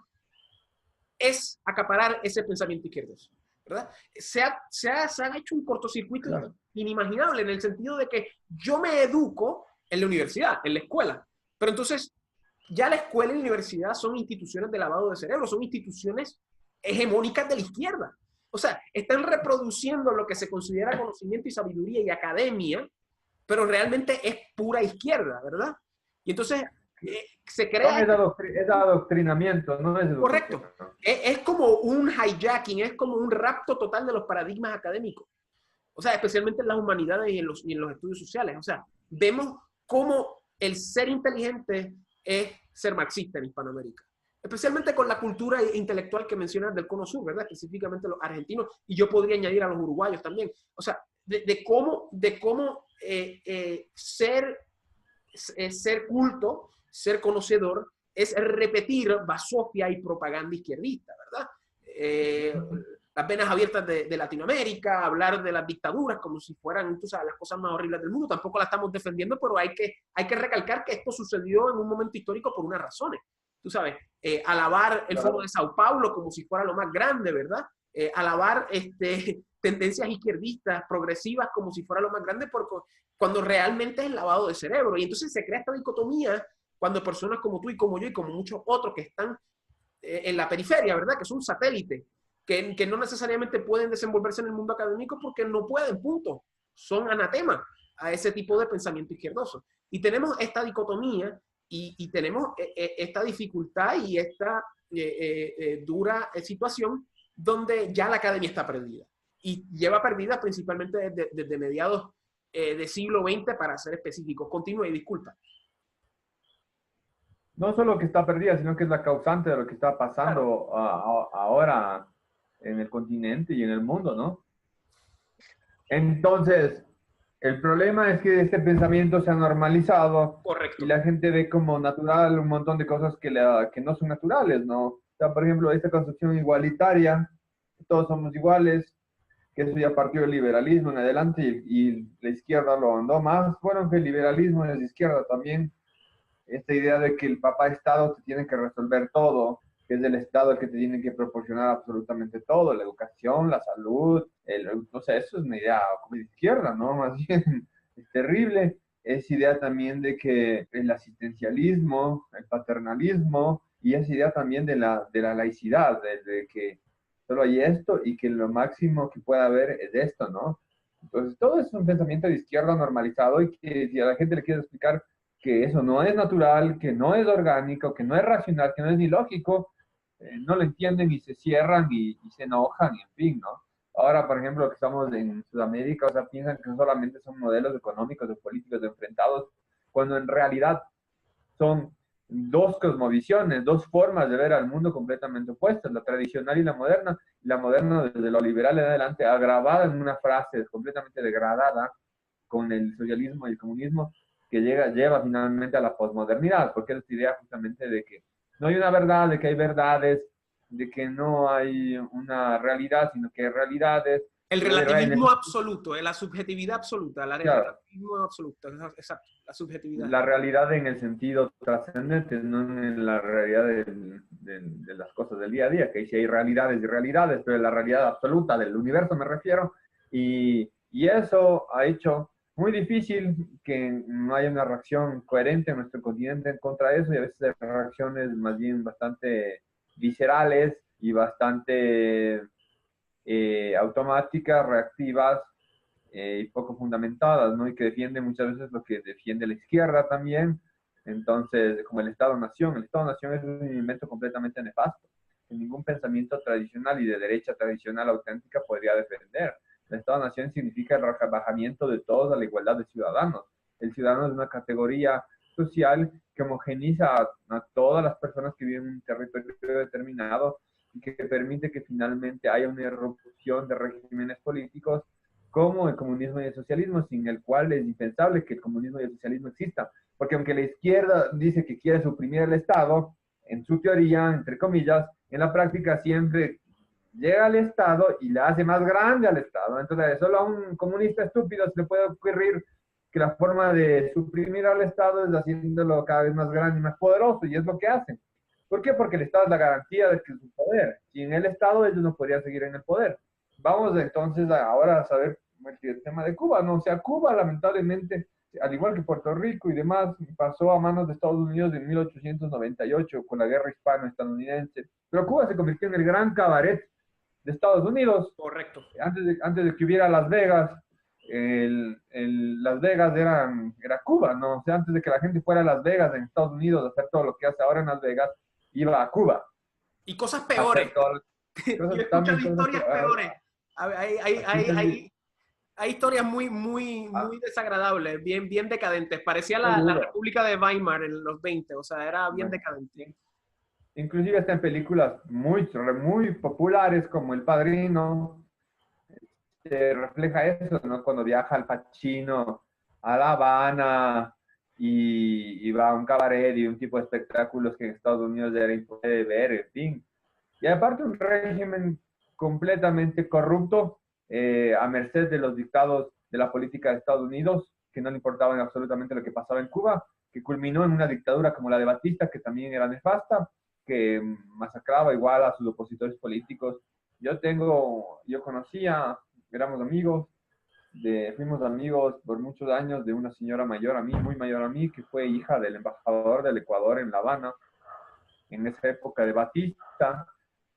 es acaparar ese pensamiento izquierdoso, ¿verdad? Se ha hecho un cortocircuito, claro, inimaginable, en el sentido de que yo me educo en la universidad, en la escuela, pero entonces ya la escuela y la universidad son instituciones de lavado de cerebro, son instituciones hegemónicas de la izquierda. O sea, están reproduciendo lo que se considera conocimiento y sabiduría y academia, pero realmente es pura izquierda, ¿verdad? Y entonces se crea... Es adoctrinamiento, no es educación. Correcto. Es como un hijacking, es como un rapto total de los paradigmas académicos. O sea, especialmente en las humanidades y en los estudios sociales. O sea, vemos cómo el ser inteligente es ser marxista en Hispanoamérica. Especialmente con la cultura intelectual que mencionas del Cono Sur, ¿verdad? Específicamente los argentinos, y yo podría añadir a los uruguayos también. O sea, de cómo ser culto, ser conocedor, es repetir basofia y propaganda izquierdista, ¿verdad? Las venas abiertas de Latinoamérica, hablar de las dictaduras como si fueran, tú sabes, las cosas más horribles del mundo. Tampoco la estamos defendiendo, pero hay que recalcar que esto sucedió en un momento histórico por unas razones. Tú sabes, alabar el Foro de Sao Paulo como si fuera lo más grande, ¿verdad? Alabar tendencias izquierdistas, progresivas, como si fuera lo más grande, porque cuando realmente es lavado de cerebro. Y entonces se crea esta dicotomía cuando personas como tú y como yo y como muchos otros que están en la periferia, ¿verdad? Que son satélites, que no necesariamente pueden desenvolverse en el mundo académico porque no pueden, punto. Son anatema a ese tipo de pensamiento izquierdoso. Y tenemos esta dicotomía y tenemos esta dificultad y esta dura situación donde ya la academia está perdida. Y lleva perdida principalmente desde mediados del siglo XX, para ser específicos. Continúe y disculpa. No solo que está perdida, sino que es la causante de lo que está pasando, claro, ahora en el continente y en el mundo, ¿no? Entonces, el problema es que este pensamiento se ha normalizado. Correcto. Y la gente ve como natural un montón de cosas que no son naturales, ¿no? O sea, por ejemplo, esta concepción igualitaria, todos somos iguales, que eso ya partió del liberalismo en adelante y la izquierda lo andó más. Bueno, que el liberalismo es de izquierda también. Esta idea de que el papá Estado te tiene que resolver todo, que es el Estado el que te tiene que proporcionar absolutamente todo, la educación, la salud, no sé, eso es una idea como de izquierda, ¿no? Más bien es terrible. Es idea también de que el asistencialismo, el paternalismo, y es idea también de la laicidad, de que solo hay esto y que lo máximo que pueda haber es esto, ¿no? Entonces, todo es un pensamiento de izquierda normalizado y que si a la gente le quieres explicar que eso no es natural, que no es orgánico, que no es racional, que no es ni lógico, no lo entienden y se cierran y se enojan y en fin, ¿no? Ahora, por ejemplo, que estamos en Sudamérica, o sea, piensan que solamente son modelos económicos o políticos enfrentados, cuando en realidad son dos cosmovisiones, dos formas de ver al mundo completamente opuestas, la tradicional y la moderna desde lo liberal en adelante, agravada en una frase completamente degradada con el socialismo y el comunismo, que lleva finalmente a la posmodernidad, porque es esta idea justamente de que no hay una verdad, de que hay verdades, de que no hay una realidad, sino que hay realidades. El relativismo absoluto, la subjetividad absoluta, el Claro, relativismo absoluto, exacto, la subjetividad. la realidad en el sentido trascendente, no en la realidad de las cosas del día a día, que sí hay realidades y realidades, pero en la realidad absoluta del universo me refiero, y eso ha hecho muy difícil que no haya una reacción coherente en nuestro continente en contra de eso, y a veces hay reacciones más bien bastante viscerales y bastante automáticas, reactivas, y poco fundamentadas, ¿no? Y que defiende muchas veces lo que defiende la izquierda también. Entonces, como el Estado-Nación. El Estado-Nación es un invento completamente nefasto, que ningún pensamiento tradicional y de derecha tradicional auténtica podría defender. El Estado-Nación significa el rebajamiento de todos a la igualdad de ciudadanos. El ciudadano es una categoría social que homogeniza a todas las personas que viven en un territorio determinado y que permite que finalmente haya una irrupción de regímenes políticos como el comunismo y el socialismo, sin el cual es impensable que el comunismo y el socialismo existan. Porque aunque la izquierda dice que quiere suprimir el Estado, en su teoría, entre comillas, en la práctica siempre llega al Estado y le hace más grande al Estado. Entonces, solo a un comunista estúpido se le puede ocurrir que la forma de suprimir al Estado es haciéndolo cada vez más grande y más poderoso, y es lo que hacen. ¿Por qué? Porque el Estado es la garantía de que su poder. Sin el Estado ellos no podrían seguir en el poder. Vamos entonces ahora a saber el tema de Cuba, ¿no? O sea, Cuba lamentablemente, al igual que Puerto Rico y demás, pasó a manos de Estados Unidos en 1898 con la guerra hispano-estadounidense. Pero Cuba se convirtió en el gran cabaret de Estados Unidos. Correcto. Antes de que hubiera Las Vegas, Las Vegas era Cuba, ¿no? O sea, antes de que la gente fuera a Las Vegas en Estados Unidos a hacer todo lo que hace ahora en Las Vegas, iba a Cuba. Y cosas peores. Yo he escuchado historias peores. Hay historias muy desagradables, bien decadentes. Parecía la República de Weimar en los 20, o sea, era bien decadente. Inclusive está en películas muy populares como El Padrino, se refleja eso, ¿no? Cuando viaja Al Pacino a La Habana y va a un cabaret y un tipo de espectáculos que en Estados Unidos era imposible ver, en fin. Y aparte un régimen completamente corrupto, a merced de los dictados de la política de Estados Unidos, que no le importaba absolutamente lo que pasaba en Cuba, que culminó en una dictadura como la de Batista, que también era nefasta, que masacraba igual a sus opositores políticos. Yo conocía, éramos amigos, fuimos amigos por muchos años de una señora mayor a mí, muy mayor a mí, que fue hija del embajador del Ecuador en La Habana, en esa época de Batista,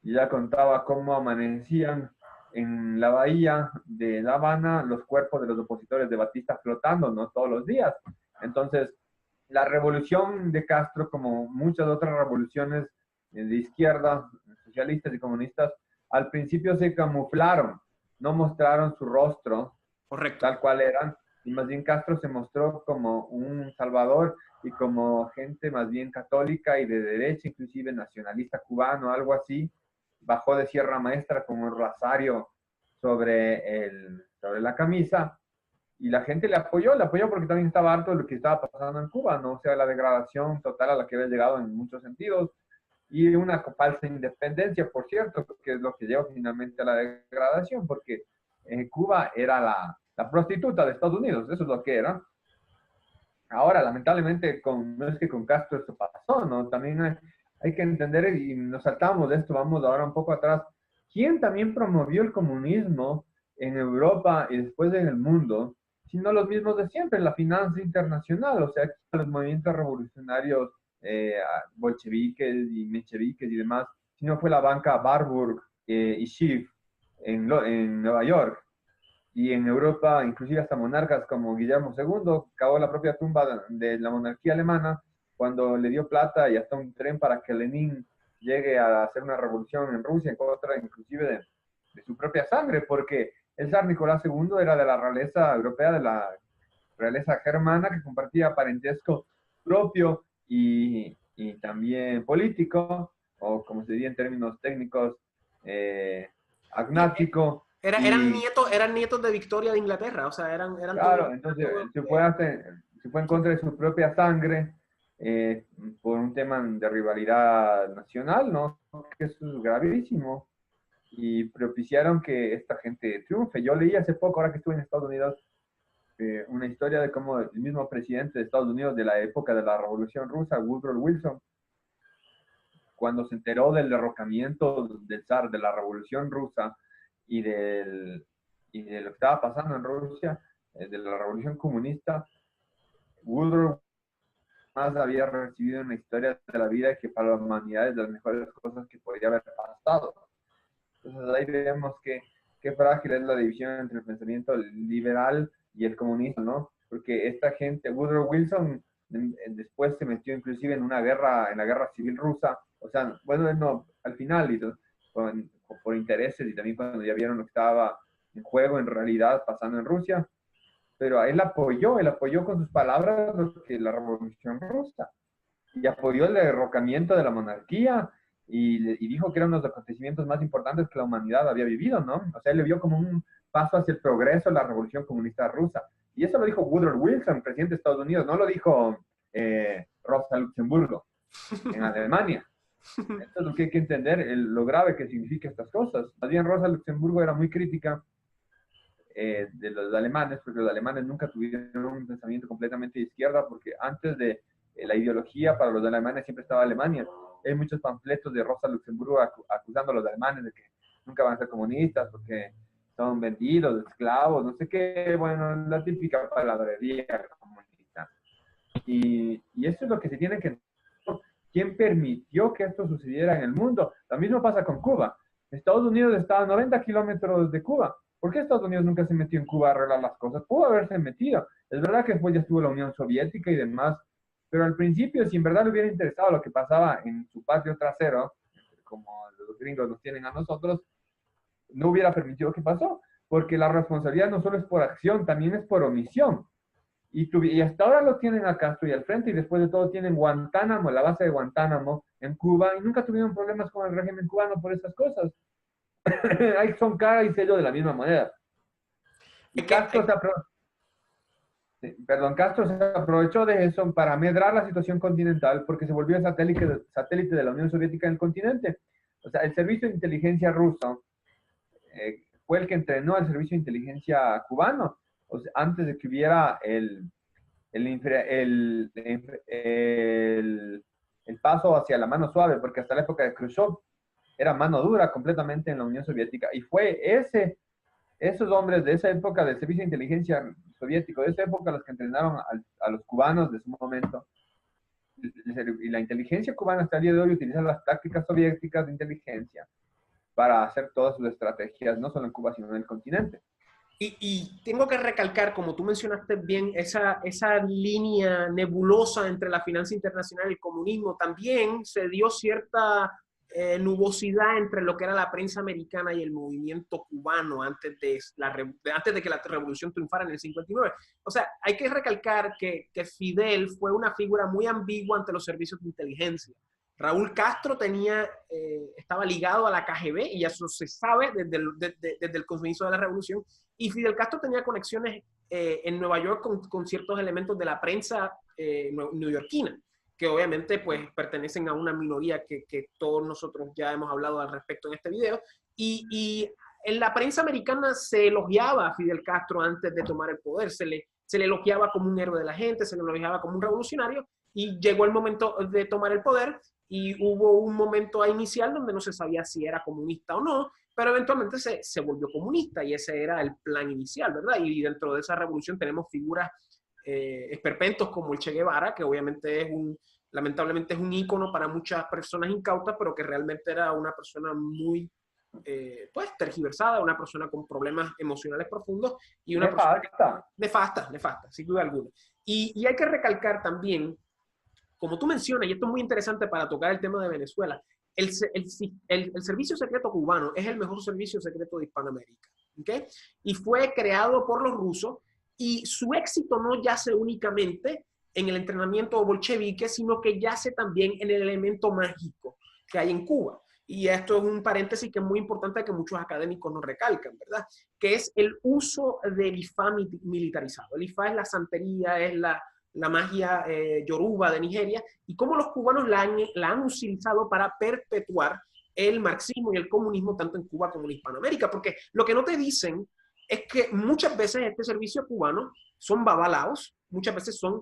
y ya contaba cómo amanecían en la bahía de La Habana los cuerpos de los opositores de Batista flotando, ¿no? Todos los días. Entonces, la revolución de Castro, como muchas otras revoluciones de izquierda, socialistas y comunistas, al principio se camuflaron, no mostraron su rostro. Correcto. Tal cual eran, y más bien Castro se mostró como un salvador y como gente más bien católica y de derecha, inclusive nacionalista cubano, algo así. Bajó de Sierra Maestra con un rosario sobre la camisa, y la gente le apoyó porque también estaba harto de lo que estaba pasando en Cuba, ¿no? O sea, la degradación total a la que había llegado en muchos sentidos, y una falsa independencia, por cierto, que es lo que lleva finalmente a la degradación, porque Cuba era la prostituta de Estados Unidos, eso es lo que era. Ahora, lamentablemente, no es que con Castro esto pasó, ¿no? También hay que entender, y nos saltamos de esto, vamos ahora un poco atrás, ¿quién también promovió el comunismo en Europa y después en el mundo? Sino los mismos de siempre, la finanza internacional, o sea, los movimientos revolucionarios bolcheviques y mencheviques y demás, sino fue la banca Warburg y Schiff en Nueva York. Y en Europa, inclusive hasta monarcas como Guillermo II, cavó la propia tumba de la monarquía alemana cuando le dio plata y hasta un tren para que Lenin llegue a hacer una revolución en Rusia en contra inclusive de su propia sangre, porque el zar Nicolás II era de la realeza europea, de la realeza germana, que compartía parentesco propio y también político, o como se diría en términos técnicos, agnático. Y Eran nietos de Victoria de Inglaterra, o sea, eran claro, todos... entonces se fue en contra de su propia sangre por un tema de rivalidad nacional, ¿no? Que eso es gravísimo. Y propiciaron que esta gente triunfe. Yo leí hace poco, ahora que estuve en Estados Unidos, una historia de cómo el mismo presidente de Estados Unidos de la época de la Revolución Rusa, Woodrow Wilson, cuando se enteró del derrocamiento del zar, de la Revolución Rusa y, y de lo que estaba pasando en Rusia, de la Revolución Comunista, Woodrow más había recibido en la historia de la vida que para la humanidad es de las mejores cosas que podría haber pasado. Entonces ahí vemos qué frágil es la división entre el pensamiento liberal y el comunismo, ¿no? Porque esta gente, Woodrow Wilson, después se metió inclusive en una guerra, en la guerra civil rusa, o sea, bueno, no, al final, por intereses y también cuando ya vieron lo que estaba en juego en realidad pasando en Rusia, pero él apoyó con sus palabras la revolución rusa y apoyó el derrocamiento de la monarquía y dijo que eran los acontecimientos más importantes que la humanidad había vivido, ¿no? O sea, él le vio como un paso hacia el progreso la revolución comunista rusa. Y eso lo dijo Woodrow Wilson, presidente de Estados Unidos, no lo dijo Rosa Luxemburgo en Alemania. Esto es lo que hay que entender, lo grave que significa estas cosas. Más bien Rosa Luxemburgo era muy crítica de los alemanes, porque los alemanes nunca tuvieron un pensamiento completamente de izquierda, porque antes de la ideología para los alemanes siempre estaba Alemania. Hay muchos panfletos de Rosa Luxemburgo acusando a los alemanes de que nunca van a ser comunistas porque son vendidos, esclavos, no sé qué, bueno, la típica palabrería comunista. Y eso es lo que se tiene que entender. ¿Quién permitió que esto sucediera en el mundo? Lo mismo pasa con Cuba. Estados Unidos está a 90 kilómetros de Cuba. ¿Por qué Estados Unidos nunca se metió en Cuba a arreglar las cosas? Pudo haberse metido. Es verdad que después ya estuvo la Unión Soviética y demás, pero al principio, si en verdad le hubiera interesado lo que pasaba en su patio trasero, como los gringos nos tienen a nosotros, no hubiera permitido que pasó, porque la responsabilidad no solo es por acción, también es por omisión. Y hasta ahora lo tienen acá, estoy al frente, y después de todo tienen Guantánamo, la base de Guantánamo en Cuba, y nunca tuvieron problemas con el régimen cubano por esas cosas. Ahí son cara y sello de la misma moneda. Y Castro Castro se aprovechó de eso para medrar la situación continental porque se volvió satélite de la Unión Soviética en el continente. O sea, el servicio de inteligencia ruso fue el que entrenó al servicio de inteligencia cubano, o sea, antes de que hubiera el paso hacia la mano suave, porque hasta la época de Khrushchev era mano dura completamente en la Unión Soviética. Y fue esos hombres de esa época del servicio de inteligencia soviético, de esa época los que entrenaron a los cubanos de su momento. Y la inteligencia cubana hasta el día de hoy utiliza las tácticas soviéticas de inteligencia para hacer todas sus estrategias, no solo en Cuba, sino en el continente. Y tengo que recalcar, como tú mencionaste bien, esa línea nebulosa entre la finanza internacional y el comunismo. También se dio cierta nubosidad entre lo que era la prensa americana y el movimiento cubano antes de que la revolución triunfara en el 59. O sea, hay que recalcar que Fidel fue una figura muy ambigua ante los servicios de inteligencia. Raúl Castro estaba ligado a la KGB y eso se sabe desde el comienzo de la revolución. Y Fidel Castro tenía conexiones en Nueva York con ciertos elementos de la prensa neoyorquina, que obviamente pues pertenecen a una minoría que todos nosotros ya hemos hablado al respecto en este video. Y en la prensa americana se elogiaba a Fidel Castro antes de tomar el poder, se le elogiaba como un héroe de la gente, se le elogiaba como un revolucionario, y llegó el momento de tomar el poder y hubo un momento inicial donde no se sabía si era comunista o no, pero eventualmente se volvió comunista y ese era el plan inicial, ¿verdad? Y dentro de esa revolución tenemos figuras esperpentos como el Che Guevara, que obviamente lamentablemente es un ícono para muchas personas incautas, pero que realmente era una persona muy pues, tergiversada, una persona con problemas emocionales profundos y una Nefasta. persona nefasta, sin duda alguna. Y hay que recalcar también, como tú mencionas, y esto es muy interesante para tocar el tema de Venezuela, el servicio secreto cubano es el mejor servicio secreto de Hispanoamérica, ¿okay? Y fue creado por los rusos, y su éxito no yace únicamente en el entrenamiento bolchevique, sino que yace también en el elemento mágico que hay en Cuba. Y esto es un paréntesis que es muy importante que muchos académicos nos recalcan, ¿verdad? Que es el uso del IFA militarizado. El IFA es la santería, es la magia yoruba de Nigeria, y cómo los cubanos la han utilizado para perpetuar el marxismo y el comunismo tanto en Cuba como en Hispanoamérica, porque lo que no te dicen es que muchas veces este servicio cubano son babalaos, muchas veces son,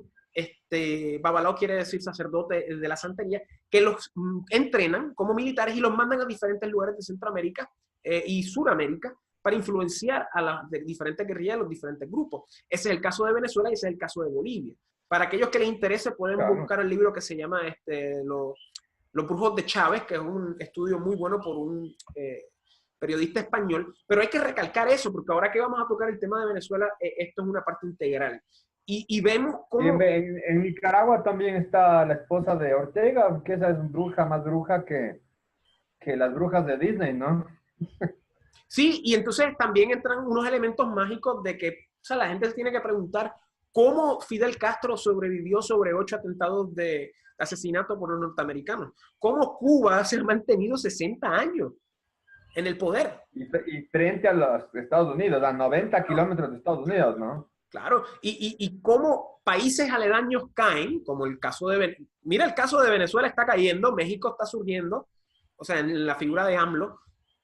babalao quiere decir sacerdote de la santería, que los entrenan como militares y los mandan a diferentes lugares de Centroamérica y Suramérica para influenciar a las diferentes guerrillas de los diferentes grupos. Ese es el caso de Venezuela y ese es el caso de Bolivia. Para aquellos que les interese, pueden buscar el libro que se llama Los brujos de Chávez, que es un estudio muy bueno por un periodista español. Pero hay que recalcar eso, porque ahora que vamos a tocar el tema de Venezuela, esto es una parte integral. Y vemos cómo... En Nicaragua también está la esposa de Ortega, que esa es bruja, más bruja que las brujas de Disney, ¿no? Sí, y entonces también entran unos elementos mágicos de que, o sea, la gente se tiene que preguntar cómo Fidel Castro sobrevivió sobre 8 atentados de asesinato por los norteamericanos. Cómo Cuba se ha mantenido 60 años en el poder. Y frente a los Estados Unidos, a 90 kilómetros de Estados Unidos, ¿no? Claro, y cómo países aledaños caen, como el caso de... Mira, el caso de Venezuela está cayendo, México está surgiendo, o sea, en la figura de AMLO,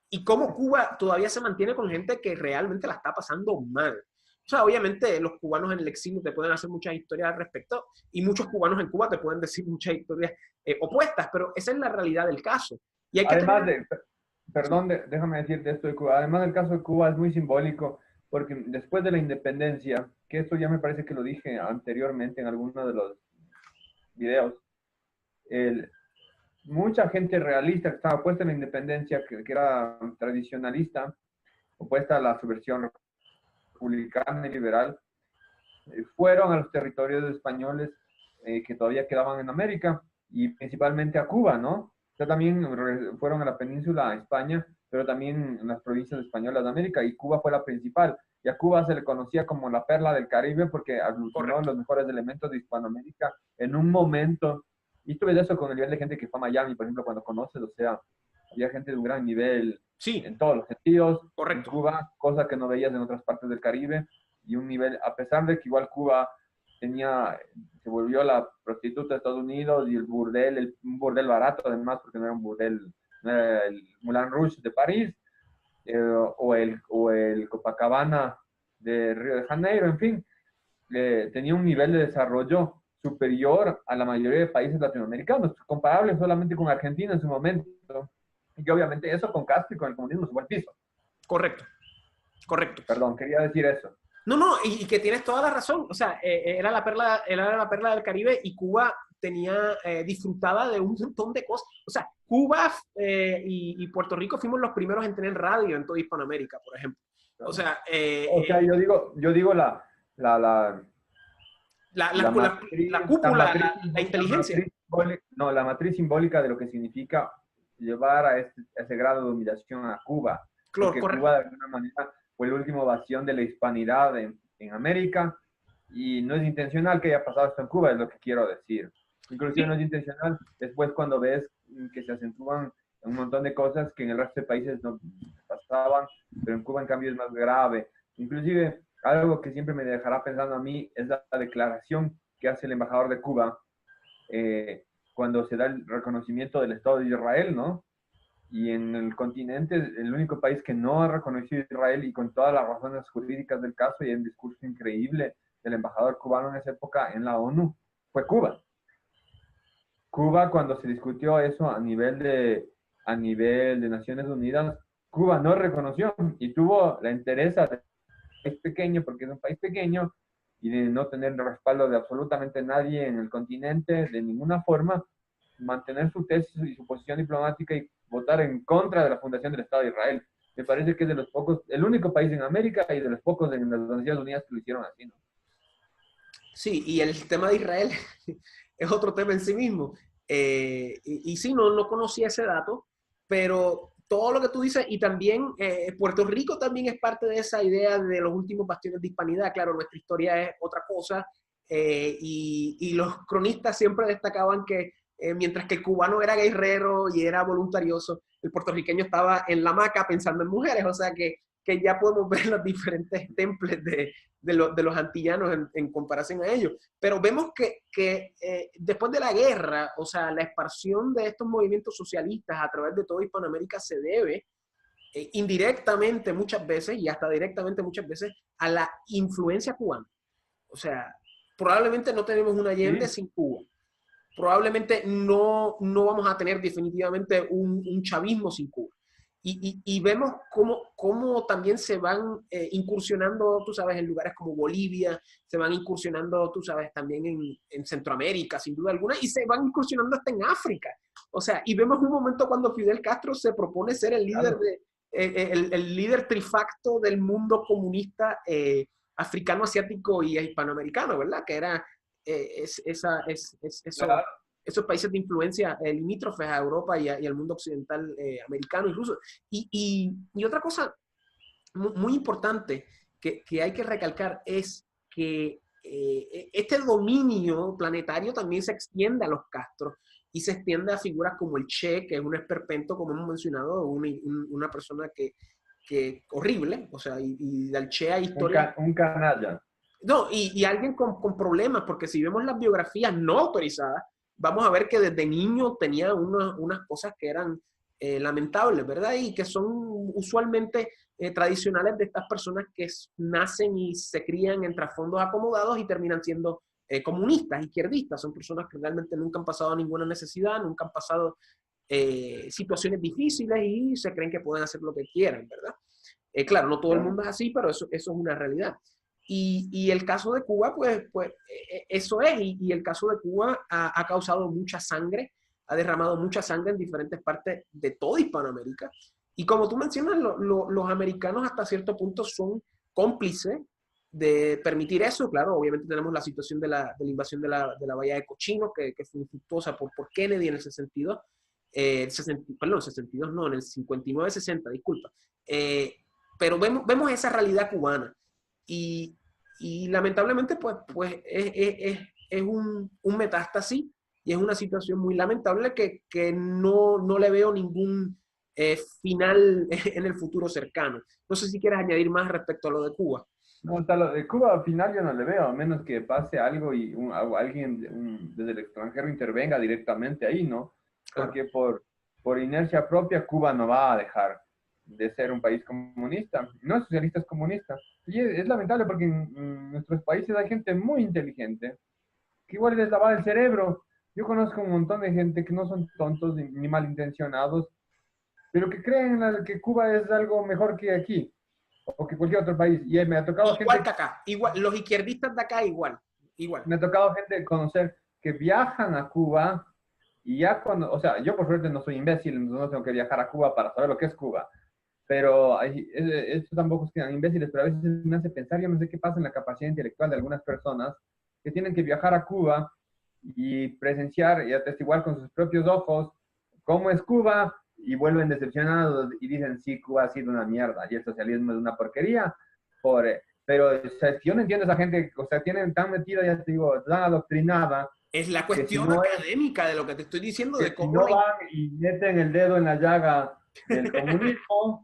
y cómo Cuba todavía se mantiene con gente que realmente la está pasando mal. O sea, obviamente los cubanos en el exilio te pueden hacer muchas historias al respecto, y muchos cubanos en Cuba te pueden decir muchas historias opuestas, pero esa es la realidad del caso. Y hay que Además perdón, déjame decirte esto de Cuba, además del caso de Cuba es muy simbólico, porque después de la independencia, que esto ya me parece que lo dije anteriormente en alguno de los videos, mucha gente realista que estaba opuesta a la independencia, que era tradicionalista, opuesta a la subversión republicana y liberal, fueron a los territorios españoles que todavía quedaban en América y principalmente a Cuba, ¿no? O sea, también fueron a la península, a España, pero también en las provincias españolas de América, y Cuba fue la principal. Y a Cuba se le conocía como la perla del Caribe porque aglutinó los mejores elementos de Hispanoamérica en un momento. Y tú ves eso con el nivel de gente que fue a Miami, por ejemplo, cuando conoces, o sea, había gente de un gran nivel en todos los sentidos. Correcto. En Cuba, cosa que no veías en otras partes del Caribe, y un nivel, a pesar de que igual Cuba se volvió la prostituta de Estados Unidos y el burdel, un burdel barato además, porque no era un burdel, no era el Moulin Rouge de París, o el Copacabana de Río de Janeiro, en fin, tenía un nivel de desarrollo superior a la mayoría de países latinoamericanos, comparable solamente con Argentina en su momento, y que obviamente eso con Castro y con el comunismo se fue al piso. Correcto, correcto. Perdón, quería decir eso. No, y que tienes toda la razón. O sea, era la perla del Caribe, y Cuba disfrutaba de un montón de cosas. O sea, Cuba y Puerto Rico fuimos los primeros en tener radio en toda Hispanoamérica, por ejemplo. O sea, yo digo la cúpula, la inteligencia. La matriz simbólica de lo que significa llevar a ese grado de humillación a Cuba. Porque Cuba, de alguna manera, fue el último bastión de la hispanidad en América, y no es intencional que haya pasado esto en Cuba, es lo que quiero decir. Inclusive no es intencional después cuando ves que se acentúan un montón de cosas que en el resto de países no pasaban, pero en Cuba en cambio es más grave. Inclusive algo que siempre me dejará pensando a mí es la declaración que hace el embajador de Cuba cuando se da el reconocimiento del Estado de Israel, ¿no? Y en el continente, el único país que no ha reconocido a Israel, y con todas las razones jurídicas del caso, y el discurso increíble del embajador cubano en esa época en la ONU, fue Cuba. Cuba, cuando se discutió eso a nivel de Naciones Unidas, Cuba no reconoció y tuvo la entereza de un país pequeño, porque es un país pequeño, y de no tener el respaldo de absolutamente nadie en el continente, de ninguna forma, mantener su tesis y su posición diplomática, y votar en contra de la fundación del Estado de Israel. Me parece que es de los pocos, el único país en América y de los pocos en las Naciones Unidas que lo hicieron así, ¿no? Sí, y el tema de Israel es otro tema en sí mismo. Y sí, no conocía ese dato, pero todo lo que tú dices, y también Puerto Rico también es parte de esa idea de los últimos bastiones de hispanidad. Claro, nuestra historia es otra cosa, y los cronistas siempre destacaban que mientras que el cubano era guerrero y era voluntarioso, el puertorriqueño estaba en la hamaca pensando en mujeres, o sea que ya podemos ver los diferentes templos de los antillanos en comparación a ellos. Pero vemos que después de la guerra, o sea, la expansión de estos movimientos socialistas a través de toda Hispanoamérica se debe indirectamente muchas veces y hasta directamente muchas veces a la influencia cubana. O sea, probablemente no tenemos un Allende Sí. sin Cuba. Probablemente no vamos a tener definitivamente un chavismo sin Cuba. Y vemos cómo también se van incursionando, tú sabes, en lugares como Bolivia, se van incursionando, tú sabes, también en Centroamérica, sin duda alguna, y se van incursionando hasta en África. O sea, y vemos un momento cuando Fidel Castro se propone ser el líder, Claro. el líder trifacto del mundo comunista africano, asiático y hispanoamericano, ¿verdad? Que era eso, Claro. esos países de influencia limítrofes a Europa y al mundo occidental americano y ruso. Y otra cosa muy importante que hay que recalcar es que este dominio planetario también se extiende a los Castro y se extiende a figuras como el Che, que es un esperpento, como hemos mencionado, una persona que horrible, o sea, y del Che hay historias. Un canalla. No, y alguien con problemas, porque si vemos las biografías no autorizadas, vamos a ver que desde niño tenía unas cosas que eran lamentables, ¿verdad? Y que son usualmente tradicionales de estas personas que nacen y se crían en trasfondos acomodados y terminan siendo comunistas, izquierdistas. Son personas que realmente nunca han pasado ninguna necesidad, nunca han pasado situaciones difíciles y se creen que pueden hacer lo que quieran, ¿verdad? Claro, no todo el Claro. mundo es así, pero eso es una realidad. Y el caso de Cuba, pues eso es, y el caso de Cuba ha causado mucha sangre, ha derramado mucha sangre en diferentes partes de toda Hispanoamérica. Y como tú mencionas, los americanos hasta cierto punto son cómplices de permitir eso. Claro, obviamente tenemos la situación de la invasión de la Bahía de Cochinos, que fue infructuosa por Kennedy en el 62, 60, perdón, 62 no, en el 59-60, disculpa. Pero vemos esa realidad cubana y, y lamentablemente pues es un metástasis y es una situación muy lamentable que no le veo ningún final en el futuro cercano. No sé si quieres añadir más respecto a lo de Cuba. No, hasta lo de Cuba al final yo no le veo, a menos que pase algo y alguien desde el extranjero intervenga directamente ahí, ¿no? Claro. Porque por inercia propia Cuba no va a dejar de ser un país comunista. No es socialista, es comunista. Y es lamentable porque en nuestros países hay gente muy inteligente que igual les lava el cerebro. Yo conozco un montón de gente que no son tontos ni malintencionados, pero que creen que Cuba es algo mejor que aquí o que cualquier otro país. Y me ha tocado Igual gente, que acá, igual, los izquierdistas de acá igual. me ha tocado gente conocer que viajan a Cuba y ya cuando, o sea, yo por suerte no soy imbécil, no tengo que viajar a Cuba para saber lo que es Cuba. Pero esto tampoco es que sean imbéciles, pero a veces me hace pensar, yo no sé qué pasa en la capacidad intelectual de algunas personas que tienen que viajar a Cuba y presenciar y atestiguar con sus propios ojos cómo es Cuba y vuelven decepcionados y dicen, sí, Cuba ha sido una mierda y el socialismo es una porquería. Pero o sea, yo no entiendo a esa gente, o sea, tienen tan metida, ya te digo, tan adoctrinada, Es la que si cuestión no es, académica de lo que te estoy diciendo, que de si cómo no van y meten el dedo en la llaga del comunismo,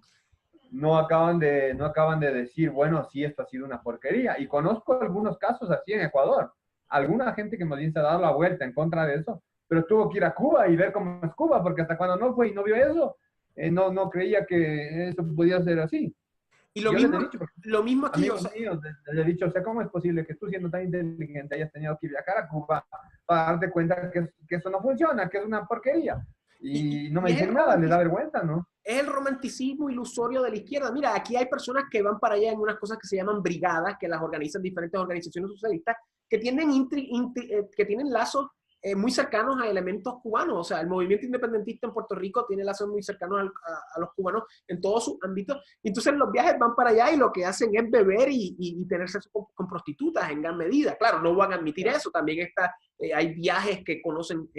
no acaban de decir, bueno, sí, esto ha sido una porquería. Y conozco algunos casos así en Ecuador. Alguna gente que más bien se ha dado la vuelta en contra de eso, pero tuvo que ir a Cuba y ver cómo es Cuba, porque hasta cuando no fue y no vio eso, no creía que eso podía ser así. y Yo les he dicho, lo mismo aquí, o amigos sea, míos, les he dicho, o sea, ¿cómo es posible que tú siendo tan inteligente hayas tenido que viajar a Cuba para darte cuenta que eso no funciona, que es una porquería? Y no me es dicen nada, les da vergüenza, ¿no? el romanticismo ilusorio de la izquierda. Mira, aquí hay personas que van para allá en unas cosas que se llaman brigadas, que las organizan diferentes organizaciones socialistas, que tienen lazos muy cercanos a elementos cubanos. O sea, el movimiento independentista en Puerto Rico tiene lazos muy cercanos a los cubanos en todos sus ámbitos. Entonces los viajes van para allá y lo que hacen es beber y tener sexo con prostitutas en gran medida. Claro, no van a admitir eso. También hay viajes que conocen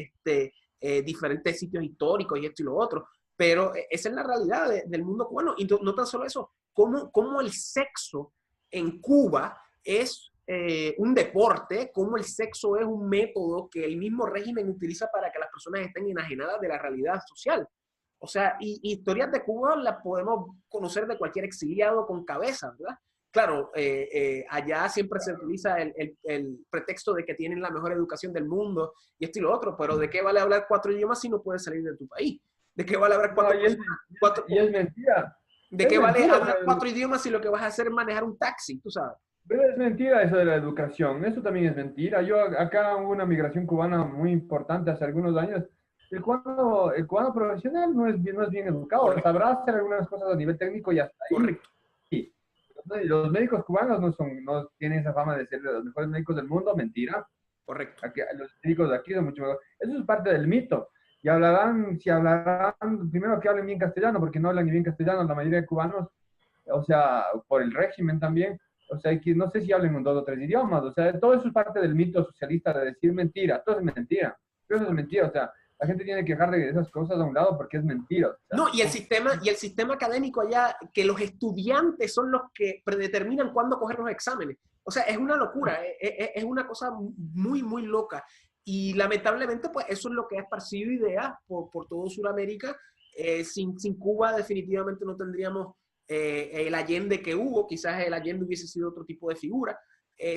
diferentes sitios históricos y esto y lo otro. Pero esa es la realidad del mundo cubano. Y no tan solo eso, cómo el sexo en Cuba es un deporte, cómo el sexo es un método que el mismo régimen utiliza para que las personas estén enajenadas de la realidad social. O sea, y historias de Cuba las podemos conocer de cualquier exiliado con cabeza, ¿verdad? Claro, allá siempre se utiliza el pretexto de que tienen la mejor educación del mundo y esto y lo otro, pero ¿de qué vale hablar 4 idiomas si no puedes salir de tu país? ¿De qué vale hablar y es mentira. ¿De qué vale hablar 4 idiomas si lo que vas a hacer es manejar un taxi, tú sabes? Pero es mentira eso de la educación, eso también es mentira. Yo acá hubo una migración cubana muy importante hace algunos años. El cubano profesional no es bien educado, Correcto. sabrá hacer algunas cosas a nivel técnico y hasta ahí. Correcto. Sí. Los médicos cubanos no tienen esa fama de ser los mejores médicos del mundo, mentira. Correcto. Aquí, los médicos de aquí son mucho mejor. Eso es parte del mito. Y si hablarán, primero que hablen bien castellano, porque no hablan ni bien castellano la mayoría de cubanos, o sea, por el régimen también. O sea, que no sé si hablen un 2 o 3 idiomas. O sea, todo eso es parte del mito socialista de decir mentira. Todo es mentira. Todo eso es mentira. O sea, la gente tiene que dejar de esas cosas a un lado porque es mentira. O sea, no, y el sistema académico allá, que los estudiantes son los que predeterminan cuándo coger los exámenes. O sea, es una locura, es una cosa muy, muy loca. Y lamentablemente, pues eso es lo que ha esparcido ideas por todo Sudamérica. Sin Cuba definitivamente no tendríamos el Allende que hubo, quizás el Allende hubiese sido otro tipo de figura.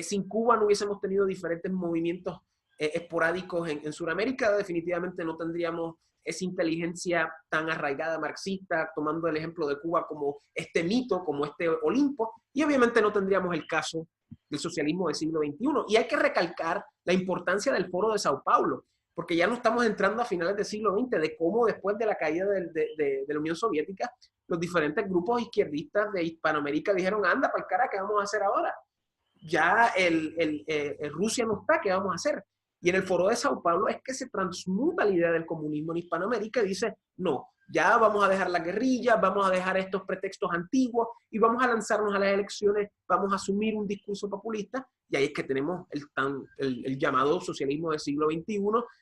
Sin Cuba no hubiésemos tenido diferentes movimientos esporádicos en Sudamérica, definitivamente no tendríamos esa inteligencia tan arraigada marxista, tomando el ejemplo de Cuba como este mito, como este Olimpo, y obviamente no tendríamos el caso del socialismo del siglo XXI. Y hay que recalcar la importancia del Foro de Sao Paulo, porque ya no estamos entrando a finales del siglo XX, de cómo después de la caída de la Unión Soviética, los diferentes grupos izquierdistas de Hispanoamérica dijeron, anda, para el cara, ¿qué vamos a hacer ahora? Ya Rusia no está, ¿qué vamos a hacer? Y en el Foro de Sao Paulo es que se transmuta la idea del comunismo en Hispanoamérica y dice, no, ya vamos a dejar la guerrilla, vamos a dejar estos pretextos antiguos y vamos a lanzarnos a las elecciones, vamos a asumir un discurso populista, y ahí es que tenemos el llamado socialismo del siglo XXI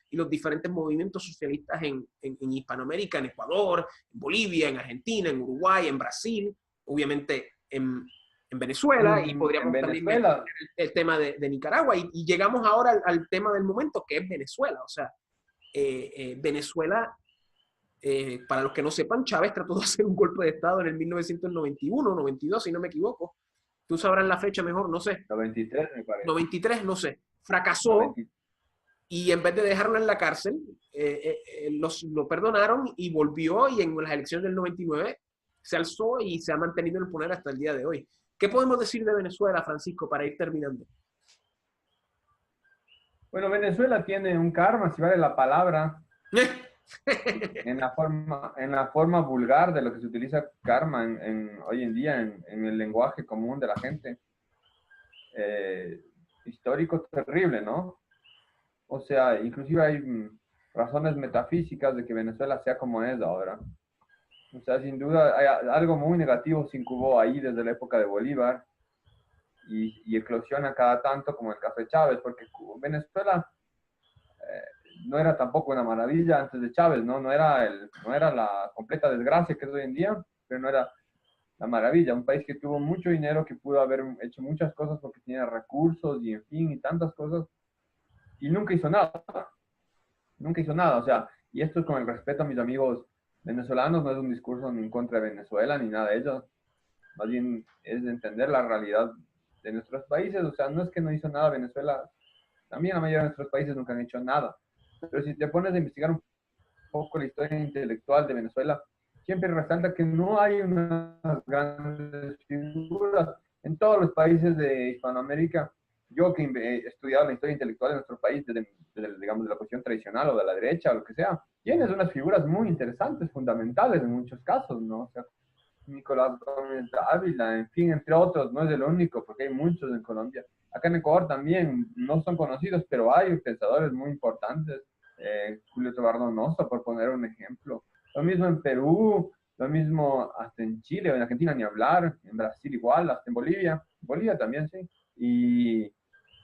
y los diferentes movimientos socialistas en Hispanoamérica, en Ecuador, en Bolivia, en Argentina, en Uruguay, en Brasil, obviamente en Venezuela, y podríamos también meter el tema de Nicaragua, y llegamos ahora al tema del momento, que es Venezuela. O sea, Venezuela, para los que no sepan, Chávez trató de hacer un golpe de Estado en el 1991, 92, si no me equivoco. Tú sabrás la fecha mejor, no sé. 93, me parece. 93, no sé. Fracasó, 93. Y en vez de dejarlo en la cárcel, lo perdonaron y volvió, y en las elecciones del 99 se alzó y se ha mantenido en el poder hasta el día de hoy. ¿Qué podemos decir de Venezuela, Francisco, para ir terminando? Bueno, Venezuela tiene un karma, si vale la palabra, en la forma vulgar de lo que se utiliza karma hoy en día en el lenguaje común de la gente. Histórico terrible, ¿no? O sea, inclusive hay razones metafísicas de que Venezuela sea como es ahora. O sea, sin duda hay algo muy negativo se incubó ahí desde la época de Bolívar y eclosiona cada tanto como el caso de Chávez, porque Venezuela no era tampoco una maravilla antes de Chávez, ¿no? No era la completa desgracia que es hoy en día, pero no era la maravilla. Un país que tuvo mucho dinero, que pudo haber hecho muchas cosas porque tenía recursos y en fin, y tantas cosas, y nunca hizo nada. Nunca hizo nada, o sea, y esto es con el respeto a mis amigos venezolanos, no es un discurso ni en contra de Venezuela ni nada de ello, más bien es de entender la realidad de nuestros países. O sea, no es que no hizo nada Venezuela, también la mayoría de nuestros países nunca han hecho nada, pero si te pones a investigar un poco la historia intelectual de Venezuela, siempre resalta que no hay unas grandes figuras en todos los países de Hispanoamérica. Yo que he estudiado la historia intelectual de nuestro país desde digamos, de la cuestión tradicional o de la derecha o lo que sea, tienes unas figuras muy interesantes, fundamentales en muchos casos, ¿no? O sea, Nicolás Gómez Ávila, en fin, entre otros, no es el único, porque hay muchos en Colombia. Acá en Ecuador también no son conocidos, pero hay pensadores muy importantes. Julio Tobar Donoso, por poner un ejemplo. Lo mismo en Perú, lo mismo hasta en Chile, en Argentina ni hablar, en Brasil igual, hasta en Bolivia. Bolivia también, sí. Y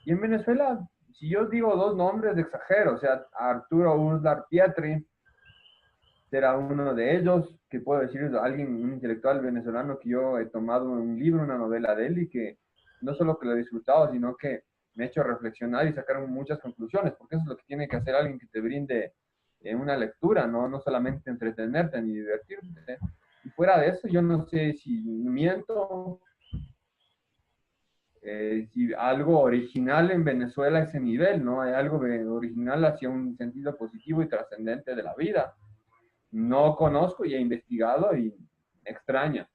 en Venezuela, si yo digo dos nombres, exagero. O sea, Arturo Uslar Pietri será uno de ellos, que puedo decir alguien, un intelectual venezolano que yo he tomado un libro, una novela de él y que no solo que lo he disfrutado, sino que me ha hecho reflexionar y sacar muchas conclusiones, porque eso es lo que tiene que hacer alguien que te brinde una lectura, ¿no? No solamente entretenerte ni divertirte. Y fuera de eso, yo no sé si miento, si algo original en Venezuela a ese nivel, ¿no? Hay algo original hacia un sentido positivo y trascendente de la vida. No conozco y he investigado y me extraña.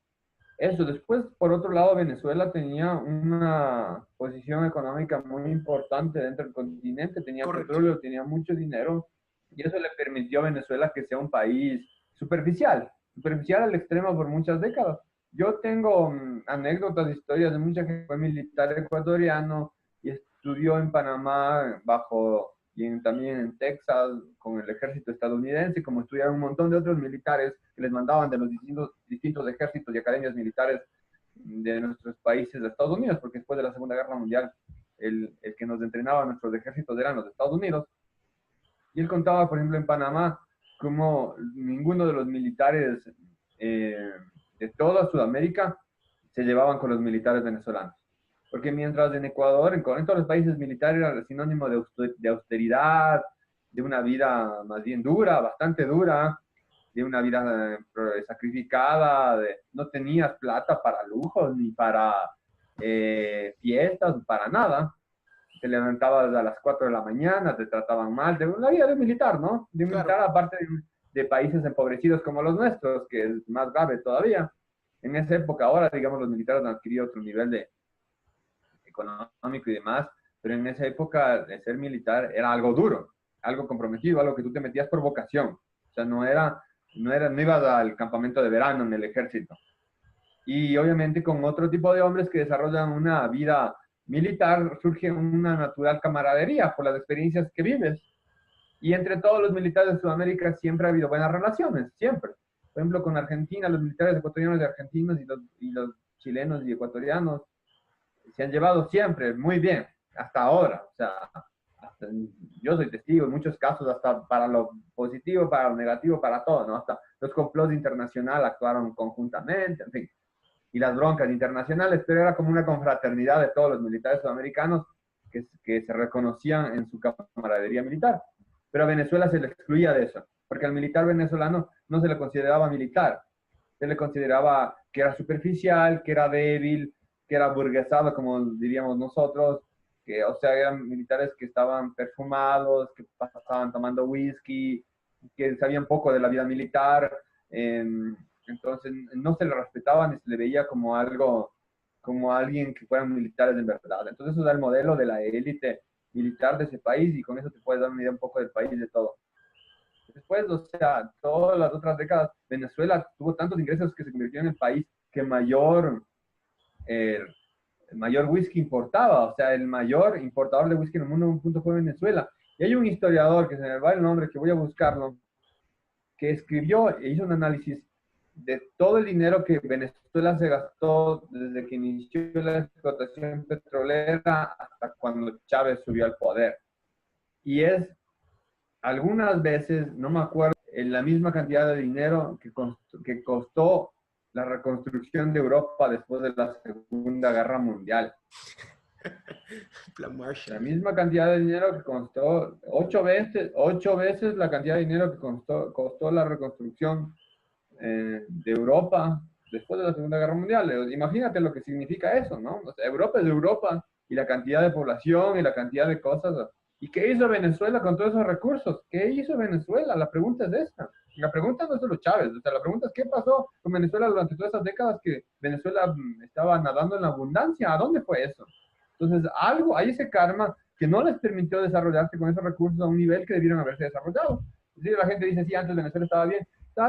Eso, después, por otro lado, Venezuela tenía una posición económica muy importante dentro del continente, tenía Correcto. petróleo, tenía mucho dinero, y eso le permitió a Venezuela que sea un país superficial al extremo por muchas décadas. Yo tengo anécdotas, historias de mucha gente que fue militar ecuatoriano y estudió en Panamá también en Texas con el ejército estadounidense, como estudiaron un montón de otros militares que les mandaban de los distintos ejércitos y academias militares de nuestros países de Estados Unidos, porque después de la Segunda Guerra Mundial el que nos entrenaba a nuestros ejércitos eran los Estados Unidos. Y él contaba, por ejemplo, en Panamá, cómo ninguno de los militares de toda Sudamérica se llevaban con los militares venezolanos. Porque mientras en Ecuador, en todos los países militares era sinónimo de austeridad, de una vida más bien dura, bastante dura, de una vida sacrificada, no tenías plata para lujos ni para fiestas, para nada. Te levantabas a las 4 de la mañana, te trataban mal, de la vida de un militar, ¿no? De un Claro. militar, aparte de países empobrecidos como los nuestros, que es más grave todavía. En esa época, ahora, digamos, los militares han adquirido otro nivel de económico y demás, pero en esa época de ser militar era algo duro, algo comprometido, algo que tú te metías por vocación. O sea, no ibas al campamento de verano en el ejército. Y obviamente con otro tipo de hombres que desarrollan una vida militar surge una natural camaradería por las experiencias que vives. Y entre todos los militares de Sudamérica siempre ha habido buenas relaciones, siempre. Por ejemplo, con Argentina, los militares ecuatorianos y argentinos y los chilenos y ecuatorianos se han llevado siempre muy bien, hasta ahora. O sea, yo soy testigo en muchos casos, hasta para lo positivo, para lo negativo, para todo, ¿no? Hasta los complots internacionales actuaron conjuntamente, en fin, y las broncas internacionales, pero era como una confraternidad de todos los militares sudamericanos que se reconocían en su camaradería militar. Pero a Venezuela se le excluía de eso, porque al militar venezolano no se le consideraba militar, se le consideraba que era superficial, que era débil, que era burguesado, como diríamos nosotros, que, o sea, eran militares que estaban perfumados, que pasaban tomando whisky, que sabían poco de la vida militar, entonces no se le respetaba ni se le veía como alguien que fueran militares en verdad. Entonces eso da el modelo de la élite militar de ese país y con eso te puedes dar una idea un poco del país y de todo. Después, o sea, todas las otras décadas, Venezuela tuvo tantos ingresos que se convirtió en el país que mayor whisky importaba, o sea, el mayor importador de whisky en el mundo en un punto fue Venezuela. Y hay un historiador, que se me va el nombre, que voy a buscarlo, que escribió e hizo un análisis de todo el dinero que Venezuela se gastó desde que inició la explotación petrolera hasta cuando Chávez subió al poder. Y es, algunas veces, no me acuerdo, la misma cantidad de dinero que costó la reconstrucción de Europa después de la Segunda Guerra Mundial. Plan Marshall. La misma cantidad de dinero que costó, 8 veces la cantidad de dinero que costó la reconstrucción de Europa después de la Segunda Guerra Mundial. Imagínate lo que significa eso, ¿no? O sea, Europa es Europa y la cantidad de población y la cantidad de cosas. ¿Y qué hizo Venezuela con todos esos recursos? ¿Qué hizo Venezuela? La pregunta es esta. La pregunta no es solo Chávez, o sea, la pregunta es qué pasó con Venezuela durante todas esas décadas que Venezuela estaba nadando en la abundancia. ¿A dónde fue eso? Entonces, hay ese karma que no les permitió desarrollarse con esos recursos a un nivel que debieron haberse desarrollado. Es decir, la gente dice, sí, antes Venezuela estaba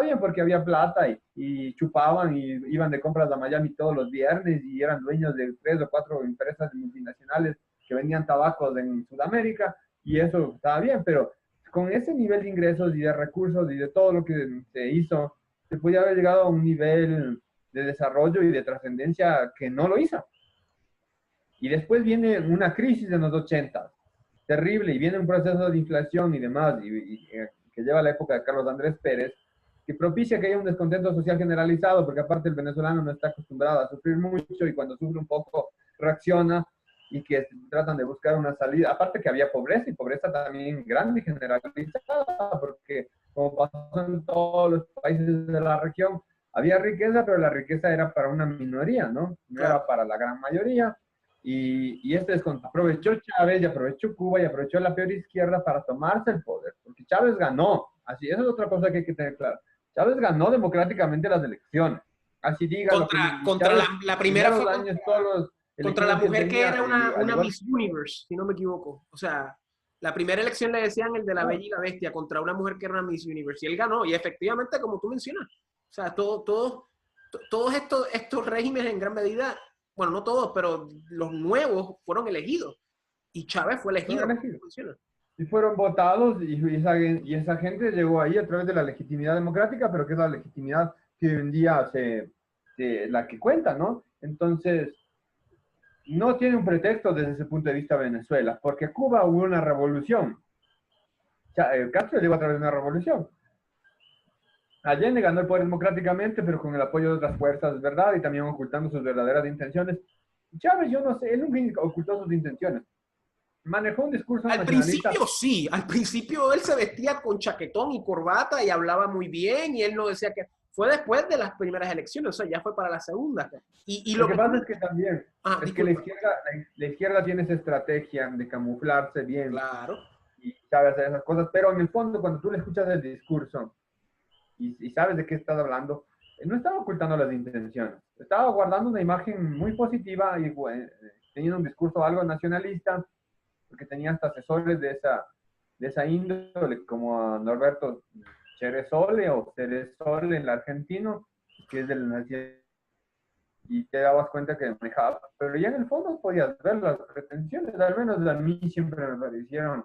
bien porque había plata y chupaban y iban de compras a Miami todos los viernes y eran dueños de 3 o 4 empresas multinacionales que vendían tabacos en Sudamérica, y eso estaba bien, pero con ese nivel de ingresos y de recursos y de todo lo que se hizo, se podía haber llegado a un nivel de desarrollo y de trascendencia que no lo hizo. Y después viene una crisis en los 80, terrible, y viene un proceso de inflación y demás, que lleva a la época de Carlos Andrés Pérez, que propicia que haya un descontento social generalizado, porque aparte el venezolano no está acostumbrado a sufrir mucho y cuando sufre un poco reacciona y que tratan de buscar una salida. Aparte que había pobreza y pobreza también grande y generalizada, porque como pasó en todos los países de la región, había riqueza, pero la riqueza era para una minoría, ¿no? No era para la gran mayoría. Y este descontento aprovechó Chávez y aprovechó Cuba y aprovechó la peor izquierda para tomarse el poder, porque Chávez ganó. Así, eso es otra cosa que hay que tener claro. Chávez ganó democráticamente las elecciones. Así diga. Contra la primera fue contra la mujer que era una Miss Universe, si no me equivoco. O sea, la primera elección le decían el de la Bella y la Bestia contra una mujer que era una Miss Universe. Y él ganó. Y efectivamente, como tú mencionas, o sea, todos estos regímenes en gran medida, bueno, no todos, pero los nuevos fueron elegidos. Y Chávez fue elegido. Y fueron votados y esa gente llegó ahí a través de la legitimidad democrática, pero que es la legitimidad que hoy en día la que cuenta, ¿no? Entonces, no tiene un pretexto desde ese punto de vista Venezuela, porque Cuba hubo una revolución. Castro llegó a través de una revolución. Allende ganó el poder democráticamente, pero con el apoyo de otras fuerzas, ¿verdad? Y también ocultando sus verdaderas intenciones. Chávez, yo no sé, él nunca ocultó sus intenciones. Manejó un discurso al principio sí, al principio él se vestía con chaquetón y corbata y hablaba muy bien y él no decía que... Fue después de las primeras elecciones, o sea, ya fue para la segunda. Y lo que pasa es que también, es que la izquierda tiene esa estrategia de camuflarse bien. Claro. Y sabe hacer esas cosas, pero en el fondo, cuando tú le escuchas el discurso y sabes de qué estás hablando, no estaba ocultando las intenciones. Estaba guardando una imagen muy positiva y teniendo un discurso algo nacionalista, porque tenía hasta asesores de esa índole, como a Norberto Ceresole o Ceresole en el argentino, que es del nacionalismo, y te dabas cuenta que manejaba, pero ya en el fondo podías ver las pretensiones, al menos a mí siempre me parecieron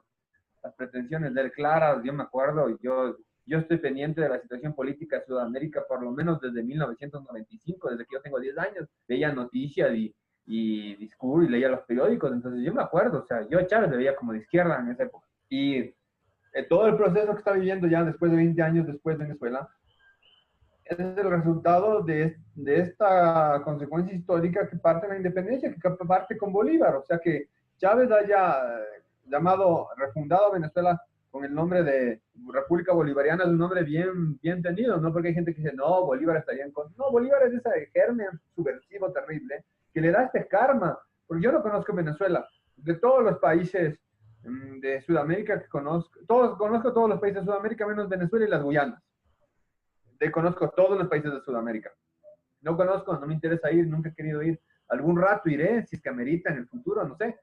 las pretensiones de él claras. Yo me acuerdo, yo estoy pendiente de la situación política de Sudamérica por lo menos desde 1995, desde que yo tengo 10 años, veía noticias y discurso y leía los periódicos, entonces yo me acuerdo, o sea, yo a Chávez le veía como de izquierda en esa época. Y todo el proceso que está viviendo ya después de 20 años después de Venezuela es el resultado de esta consecuencia histórica que parte de la independencia, que parte con Bolívar, o sea que Chávez haya refundado Venezuela con el nombre de República Bolivariana, es un nombre bien tenido, ¿no? Porque hay gente que dice, no, Bolívar estaría en contra. No, Bolívar es ese germen subversivo terrible que le da este karma, porque yo no conozco Venezuela. De todos los países de Sudamérica que conozco todos los países de Sudamérica menos Venezuela y las Guyanas. Conozco todos los países de Sudamérica. No conozco, no me interesa ir, nunca he querido ir. Algún rato iré, si es que amerita en el futuro, no sé.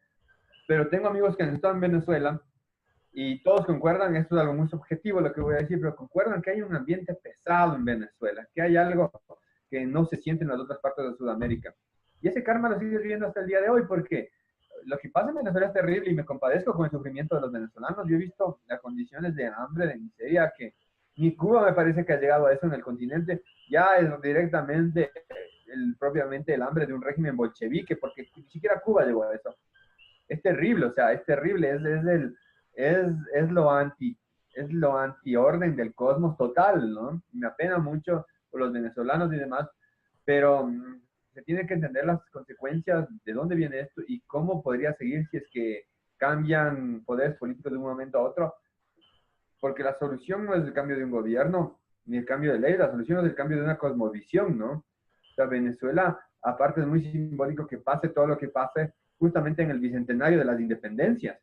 Pero tengo amigos que han estado en Venezuela y todos concuerdan, esto es algo muy subjetivo lo que voy a decir, pero concuerdan que hay un ambiente pesado en Venezuela, que hay algo que no se siente en las otras partes de Sudamérica. Y ese karma lo sigue viviendo hasta el día de hoy, porque lo que pasa en Venezuela es terrible y me compadezco con el sufrimiento de los venezolanos. Yo he visto las condiciones de hambre, de miseria, que ni Cuba me parece que ha llegado a eso en el continente. Ya es directamente, propiamente el hambre de un régimen bolchevique, porque ni siquiera Cuba llegó a eso. Es terrible, o sea, es terrible, es lo anti-orden del cosmos total, ¿no? Me apena mucho por los venezolanos y demás, pero se tiene que entender las consecuencias de dónde viene esto y cómo podría seguir si es que cambian poderes políticos de un momento a otro, porque la solución no es el cambio de un gobierno ni el cambio de ley, la solución es el cambio de una cosmovisión, ¿no? O sea, Venezuela, aparte es muy simbólico que pase todo lo que pase justamente en el bicentenario de las independencias,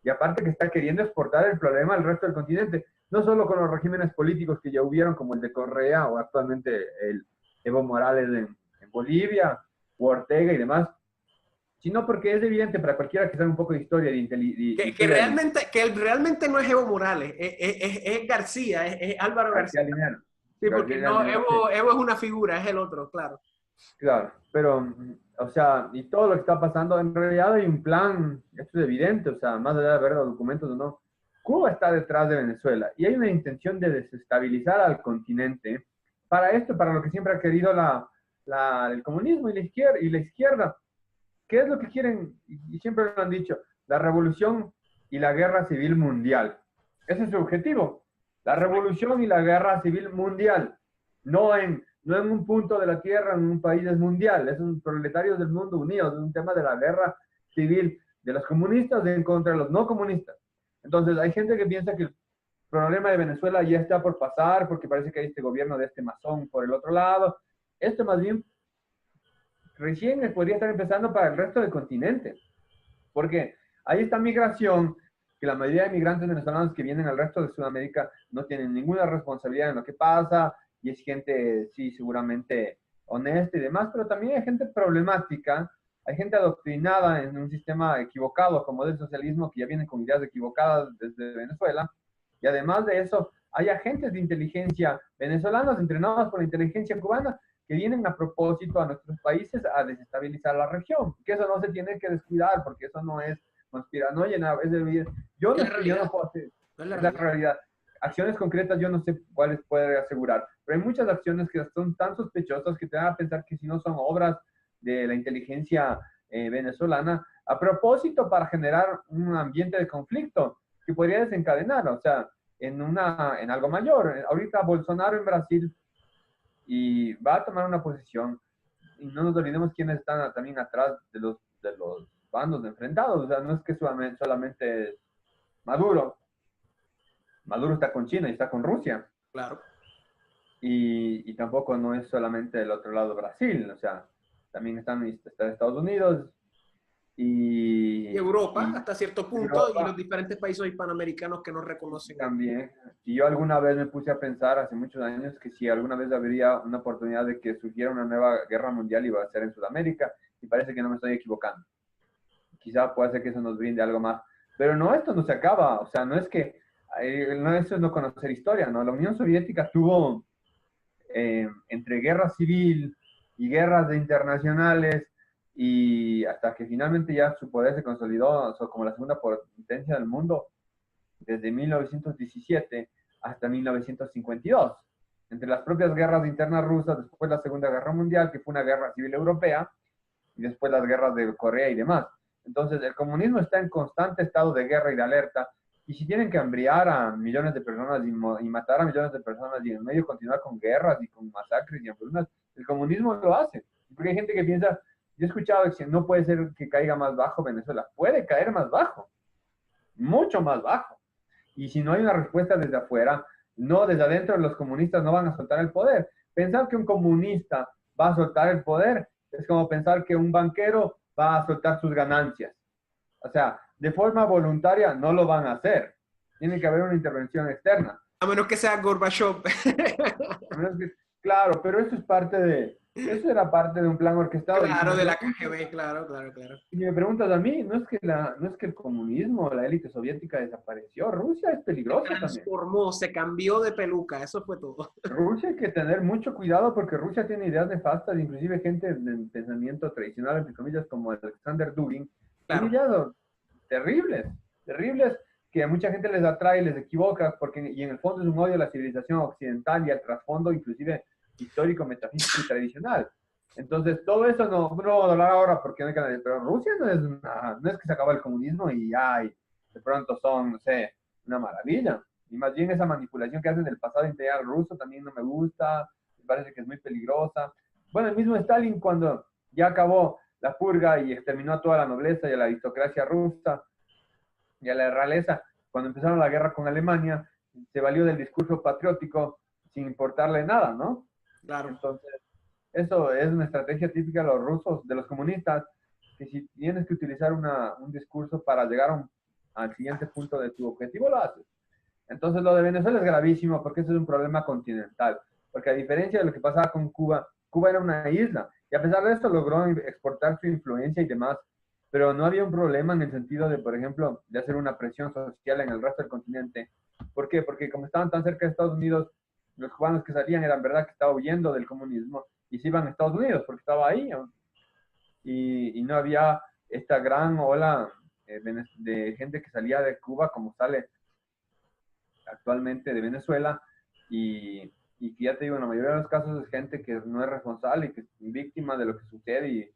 y aparte que está queriendo exportar el problema al resto del continente, no solo con los regímenes políticos que ya hubieron, como el de Correa o actualmente el Evo Morales en Bolivia, o Ortega y demás, sino porque es evidente para cualquiera que sabe un poco de historia que realmente no es Evo Morales, es García, es Álvaro García. Linero. Sí, porque no, Evo es una figura, es el otro, claro. Claro, pero, o sea, y todo lo que está pasando, en realidad hay un plan, esto es evidente, o sea, más allá de ver los documentos o no, Cuba está detrás de Venezuela y hay una intención de desestabilizar al continente para esto, para lo que siempre ha querido el comunismo y la izquierda. ¿Qué es lo que quieren? Y siempre lo han dicho, la revolución y la guerra civil mundial. Ese es su objetivo, la revolución y la guerra civil mundial, no en un punto de la tierra, en un país, es mundial, es un proletarios del mundo unidos, es un tema de la guerra civil de los comunistas en contra de los no comunistas. Entonces hay gente que piensa que el problema de Venezuela ya está por pasar porque parece que hay este gobierno de este masón por el otro lado. Esto más bien recién podría estar empezando para el resto del continente, porque hay esta migración que la mayoría de migrantes venezolanos que vienen al resto de Sudamérica no tienen ninguna responsabilidad en lo que pasa, y es gente, sí, seguramente honesta y demás, pero también hay gente problemática, hay gente adoctrinada en un sistema equivocado como del socialismo, que ya vienen con ideas equivocadas desde Venezuela, y además de eso, hay agentes de inteligencia venezolanos entrenados por la inteligencia cubana que vienen a propósito a nuestros países a desestabilizar la región, que eso no se tiene que descuidar, porque eso no es conspiranoia, es de, yo no puedo hacer, No es la es la realidad. realidad. Acciones concretas yo no sé cuáles puede asegurar, pero hay muchas acciones que son tan sospechosas que te dan a pensar que si no son obras de la inteligencia venezolana, a propósito para generar un ambiente de conflicto que podría desencadenar, o sea, en algo mayor. Ahorita Bolsonaro en Brasil y va a tomar una posición, y no nos olvidemos quiénes están también atrás de los bandos enfrentados, o sea, no es que solamente Maduro, Maduro está con China y está con Rusia, Claro. y tampoco no es solamente del otro lado Brasil, o sea, también está Estados Unidos Y Europa, y hasta cierto punto, y los Europa diferentes países hispanoamericanos que no reconocen el... también. Y yo alguna vez me puse a pensar hace muchos años que si alguna vez habría una oportunidad de que surgiera una nueva guerra mundial iba a ser en Sudamérica, y parece que no me estoy equivocando. Quizá pueda ser que eso nos brinde algo más. Pero no, esto no se acaba, o sea, no es que, no, eso es no conocer historia, ¿no? La Unión Soviética tuvo entre guerra civil y guerras internacionales, y hasta que finalmente ya su poder se consolidó como la segunda potencia del mundo, desde 1917 hasta 1952. Entre las propias guerras internas rusas, después la Segunda Guerra Mundial, que fue una guerra civil europea, y después las guerras de Corea y demás. Entonces, el comunismo está en constante estado de guerra y de alerta, y si tienen que hambriar a millones de personas y matar a millones de personas y en medio continuar con guerras y con masacres y hambrunas, el comunismo lo hace. Porque hay gente que piensa, yo he escuchado que no puede ser que caiga más bajo Venezuela, puede caer más bajo, mucho más bajo. Y si no hay una respuesta desde afuera, no, desde adentro los comunistas no van a soltar el poder. Pensar que un comunista va a soltar el poder es como pensar que un banquero va a soltar sus ganancias. O sea, de forma voluntaria no lo van a hacer. Tiene que haber una intervención externa. A menos que sea Gorbachev. Claro, pero eso era parte de un plan orquestado. Claro, de la KGB, claro, claro, claro. Y me preguntas a mí, no es que el comunismo, la élite soviética desapareció. Rusia es peligrosa también. Transformó, se cambió de peluca, eso fue todo. Rusia hay que tener mucho cuidado porque Rusia tiene ideas nefastas, inclusive gente de pensamiento tradicional, entre comillas, como Alexander Dugin, tiene Claro. ideas terribles, terribles, que a mucha gente les atrae y les equivoca, y en el fondo es un odio a la civilización occidental y al trasfondo inclusive histórico, metafísico y tradicional. Entonces, todo eso no vamos a hablar ahora porque no hay que nadie, pero Rusia no es que se acaba el comunismo y ay, de pronto son, no sé, una maravilla. Y más bien esa manipulación que hacen del pasado imperial ruso también no me gusta, me parece que es muy peligrosa. Bueno, el mismo Stalin cuando ya acabó la purga y exterminó a toda la nobleza y a la aristocracia rusa y a la realeza, cuando empezaron la guerra con Alemania, se valió del discurso patriótico sin importarle nada, ¿no? Claro. Entonces, eso es una estrategia típica de los rusos, de los comunistas, que si tienes que utilizar un discurso para llegar al siguiente punto de tu objetivo, lo haces. Entonces, lo de Venezuela es gravísimo porque eso es un problema continental. Porque a diferencia de lo que pasaba con Cuba, Cuba era una isla y a pesar de eso logró exportar su influencia y demás. Pero no había un problema en el sentido de, por ejemplo, de hacer una presión social en el resto del continente. ¿Por qué? Porque como estaban tan cerca de Estados Unidos, los cubanos que salían eran verdad que estaban huyendo del comunismo y se iban a Estados Unidos porque estaba ahí, y no había esta gran ola de gente que salía de Cuba como sale actualmente de Venezuela, y que ya te digo, en la mayoría de los casos es gente que no es responsable y que es víctima de lo que sucede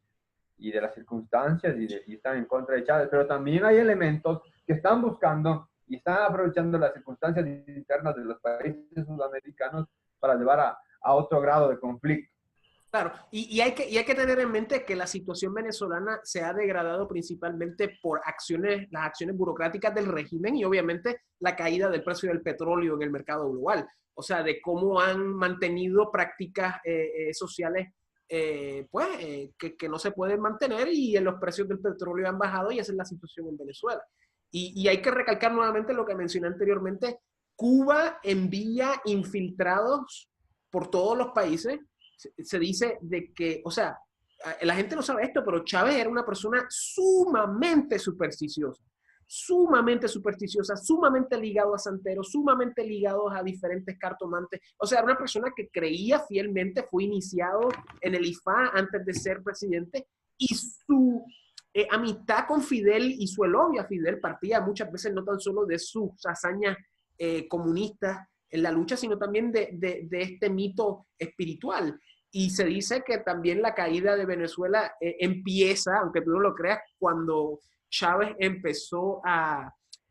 y de las circunstancias y están en contra de Chávez, pero también hay elementos que están buscando y están aprovechando las circunstancias internas de los países sudamericanos para llevar a otro grado de conflicto. Claro, y hay que tener en mente que la situación venezolana se ha degradado principalmente por las acciones burocráticas del régimen y obviamente la caída del precio del petróleo en el mercado global. O sea, de cómo han mantenido prácticas sociales que no se pueden mantener y los precios del petróleo han bajado y esa es la situación en Venezuela. Y hay que recalcar nuevamente lo que mencioné anteriormente. Cuba envía infiltrados por todos los países. Se dice de que, o sea, la gente no sabe esto, pero Chávez era una persona sumamente supersticiosa, sumamente ligado a santeros, sumamente ligado a diferentes cartomantes. O sea, era una persona que creía fielmente, fue iniciado en el IFA antes de ser presidente y su amistad con Fidel y su elogio a Fidel partía muchas veces no tan solo de sus hazañas comunistas en la lucha, sino también de este mito espiritual. Y se dice que también la caída de Venezuela empieza, aunque tú no lo creas, cuando Chávez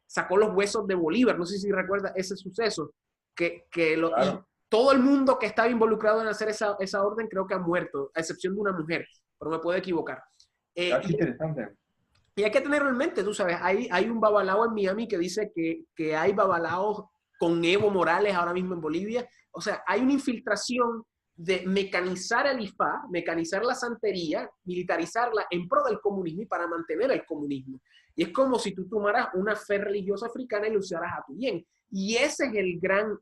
sacó los huesos de Bolívar. No sé si recuerdas ese suceso, claro. Todo el mundo que estaba involucrado en hacer esa orden creo que ha muerto, a excepción de una mujer, pero me puedo equivocar. Interesante. Y hay que tenerlo en mente, tú sabes, hay un babalao en Miami que dice que hay babalaos con Evo Morales ahora mismo en Bolivia. O sea, hay una infiltración de mecanizar el IFA, mecanizar la santería, militarizarla en pro del comunismo y para mantener el comunismo. Y es como si tú tomaras una fe religiosa africana y lo usaras a tu bien. Y ese es el gran,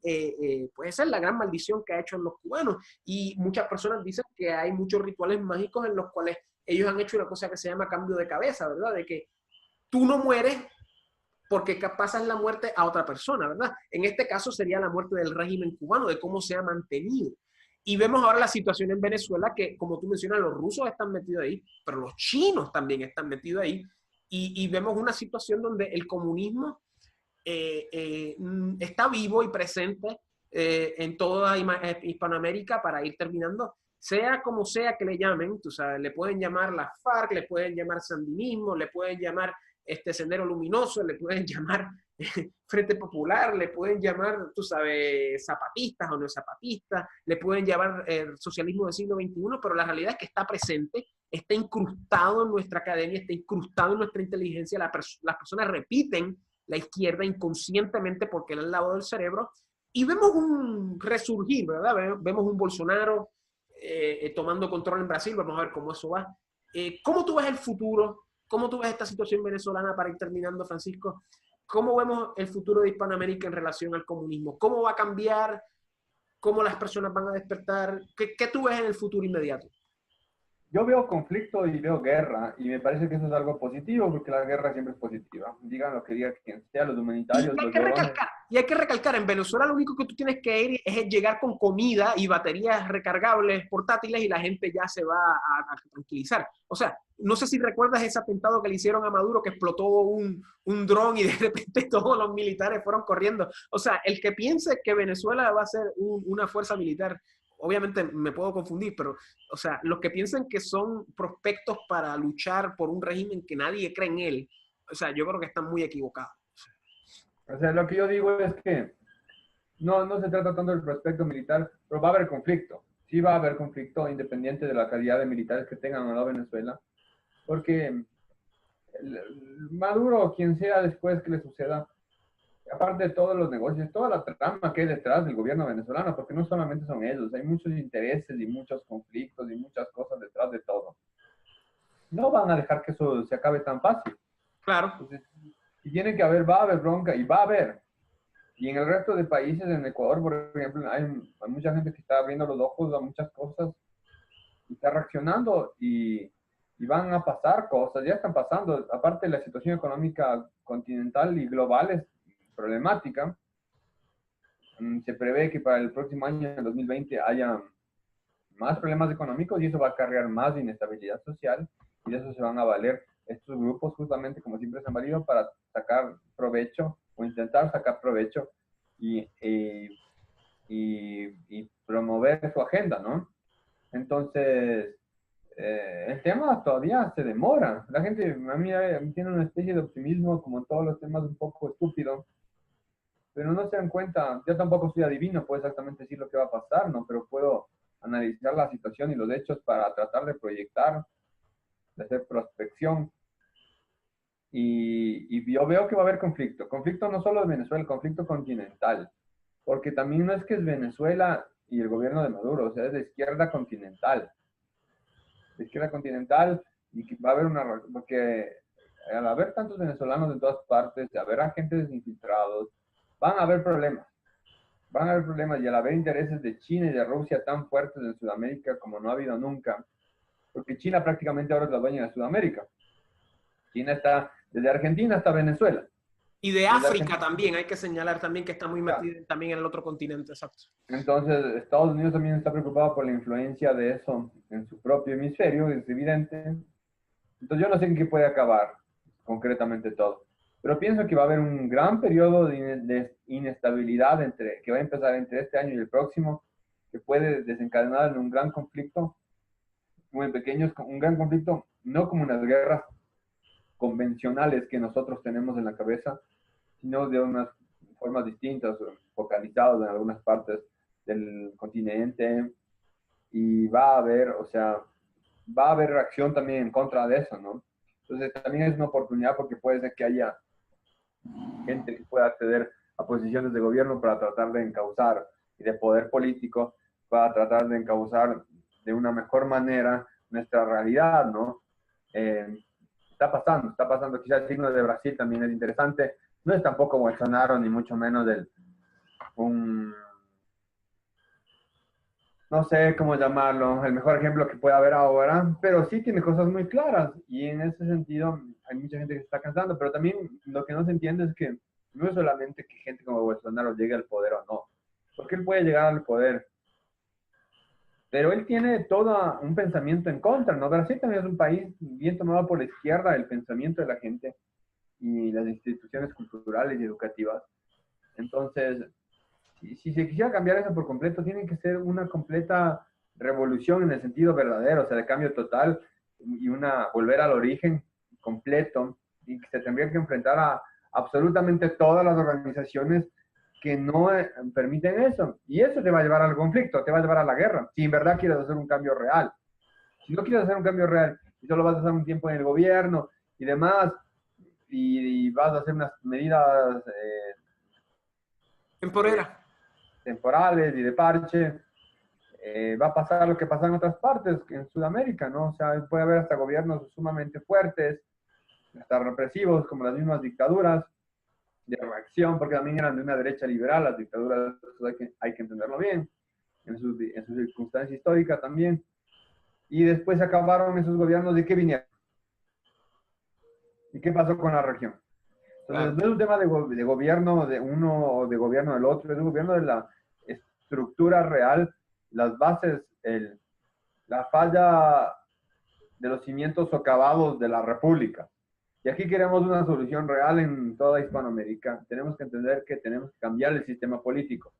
pues esa es la gran maldición que ha hecho en los cubanos. Y muchas personas dicen que hay muchos rituales mágicos en los cuales ellos han hecho una cosa que se llama cambio de cabeza, ¿verdad? De que tú no mueres porque pasas la muerte a otra persona, ¿verdad? En este caso sería la muerte del régimen cubano, de cómo se ha mantenido. Y vemos ahora la situación en Venezuela que, como tú mencionas, los rusos están metidos ahí, pero los chinos también están metidos ahí. Y vemos una situación donde el comunismo está vivo y presente en toda Hispanoamérica para ir terminando, sea como sea que le llamen, tú sabes, le pueden llamar la FARC, le pueden llamar sandinismo, le pueden llamar Sendero Luminoso, le pueden llamar Frente Popular, le pueden llamar, tú sabes, zapatistas o no zapatistas, le pueden llamar socialismo del siglo XXI, pero la realidad es que está presente, está incrustado en nuestra academia, está incrustado en nuestra inteligencia, las personas repiten la izquierda inconscientemente porque le han lavado el cerebro, y vemos un resurgir, ¿verdad? Vemos un Bolsonaro tomando control en Brasil, vamos a ver cómo eso va. ¿Cómo tú ves el futuro? ¿Cómo tú ves esta situación venezolana para ir terminando, Francisco? ¿Cómo vemos el futuro de Hispanoamérica en relación al comunismo? ¿Cómo va a cambiar? ¿Cómo las personas van a despertar? ¿Qué tú ves en el futuro inmediato? Yo veo conflicto y veo guerra, y me parece que eso es algo positivo, porque la guerra siempre es positiva. Digan lo que diga quien sea, los humanitarios, los ladrones. Y hay que recalcar, en Venezuela lo único que tú tienes que ir es llegar con comida y baterías recargables portátiles y la gente ya se va a tranquilizar. O sea, no sé si recuerdas ese atentado que le hicieron a Maduro, que explotó un dron y de repente todos los militares fueron corriendo. O sea, el que piense que Venezuela va a ser una fuerza militar, obviamente me puedo confundir, pero, o sea, los que piensan que son prospectos para luchar por un régimen que nadie cree en él, o sea, yo creo que están muy equivocados. O sea, lo que yo digo es que no se trata tanto del prospecto militar, pero va a haber conflicto. Sí va a haber conflicto independiente de la calidad de militares que tengan o no Venezuela, porque Maduro o quien sea después que le suceda, aparte de todos los negocios, toda la trama que hay detrás del gobierno venezolano, porque no solamente son ellos, hay muchos intereses y muchos conflictos y muchas cosas detrás de todo. No van a dejar que eso se acabe tan fácil. Claro. Entonces, y tiene que haber, va a haber bronca y va a haber. Y en el resto de países, en Ecuador, por ejemplo, hay mucha gente que está abriendo los ojos a muchas cosas y está reaccionando y van a pasar cosas, ya están pasando. Aparte, la situación económica continental y global es problemática. Se prevé que para el próximo año, en 2020, haya más problemas económicos y eso va a acarrear más inestabilidad social y de eso se van a valer estos grupos justamente como siempre se han valido para sacar provecho o intentar sacar provecho y, y promover su agenda, ¿no? Entonces, el tema todavía se demora. La gente a mí tiene una especie de optimismo como en todos los temas un poco estúpido, pero no se dan cuenta. Yo tampoco soy adivino, puedo exactamente decir lo que va a pasar, ¿no? Pero puedo analizar la situación y los hechos para tratar de proyectar, de hacer prospección. Y yo veo que va a haber conflicto. Conflicto no solo de Venezuela, conflicto continental. Porque también no es que es Venezuela y el gobierno de Maduro, o sea, es de izquierda continental. De izquierda continental y que va a haber una... Porque al haber tantos venezolanos en todas partes, de haber agentes infiltrados, van a haber problemas. Van a haber problemas y al haber intereses de China y de Rusia tan fuertes en Sudamérica como no ha habido nunca, porque China prácticamente ahora es la dueña de Sudamérica. China está desde Argentina hasta Venezuela. Y de África también, hay que señalar también que está muy metido también en el otro continente, exacto. Entonces, Estados Unidos también está preocupado por la influencia de eso en su propio hemisferio, es evidente. Entonces, yo no sé en qué puede acabar concretamente todo. Pero pienso que va a haber un gran periodo de inestabilidad que va a empezar entre este año y el próximo, que puede desencadenar en un gran conflicto, muy pequeños, un gran conflicto, no como unas guerras convencionales que nosotros tenemos en la cabeza, sino de unas formas distintas, focalizados en algunas partes del continente, y va a haber, o sea, va a haber reacción también en contra de eso, ¿no? Entonces también es una oportunidad porque puede ser que haya gente que pueda acceder a posiciones de gobierno para tratar de encauzar y de poder político para tratar de encauzar de una mejor manera nuestra realidad, ¿no? Está pasando, quizás el signo de Brasil también es interesante, no es tampoco Bolsonaro ni mucho menos no sé cómo llamarlo, el mejor ejemplo que puede haber ahora, pero sí tiene cosas muy claras y en ese sentido hay mucha gente que se está cansando, pero también lo que no se entiende es que no es solamente que gente como Bolsonaro llegue al poder o no, porque él puede llegar al poder, pero él tiene todo un pensamiento en contra, ¿no? Brasil también es un país bien tomado por la izquierda, el pensamiento de la gente y las instituciones culturales y educativas. Entonces, si se quisiera cambiar eso por completo, tiene que ser una completa revolución en el sentido verdadero, o sea, de cambio total y volver al origen completo y que se tendría que enfrentar a absolutamente todas las organizaciones que no permiten eso. Y eso te va a llevar al conflicto, te va a llevar a la guerra, si en verdad quieres hacer un cambio real. Si no quieres hacer un cambio real y solo vas a hacer un tiempo en el gobierno y demás, y vas a hacer unas medidas temporales y de parche, va a pasar lo que pasa en otras partes, en Sudamérica, ¿no? O sea, puede haber hasta gobiernos sumamente fuertes, hasta represivos, como las mismas dictaduras, de reacción, porque también eran de una derecha liberal, las dictaduras, hay que entenderlo bien, en su circunstancia histórica también. Y después se acabaron esos gobiernos, ¿de qué vinieron? ¿Y qué pasó con la región? Entonces, no es un tema de gobierno de uno o de gobierno del otro, es un gobierno de la estructura real, las bases, la falla de los cimientos socavados de la república. Y aquí queremos una solución real en toda Hispanoamérica. Tenemos que entender que tenemos que cambiar el sistema político.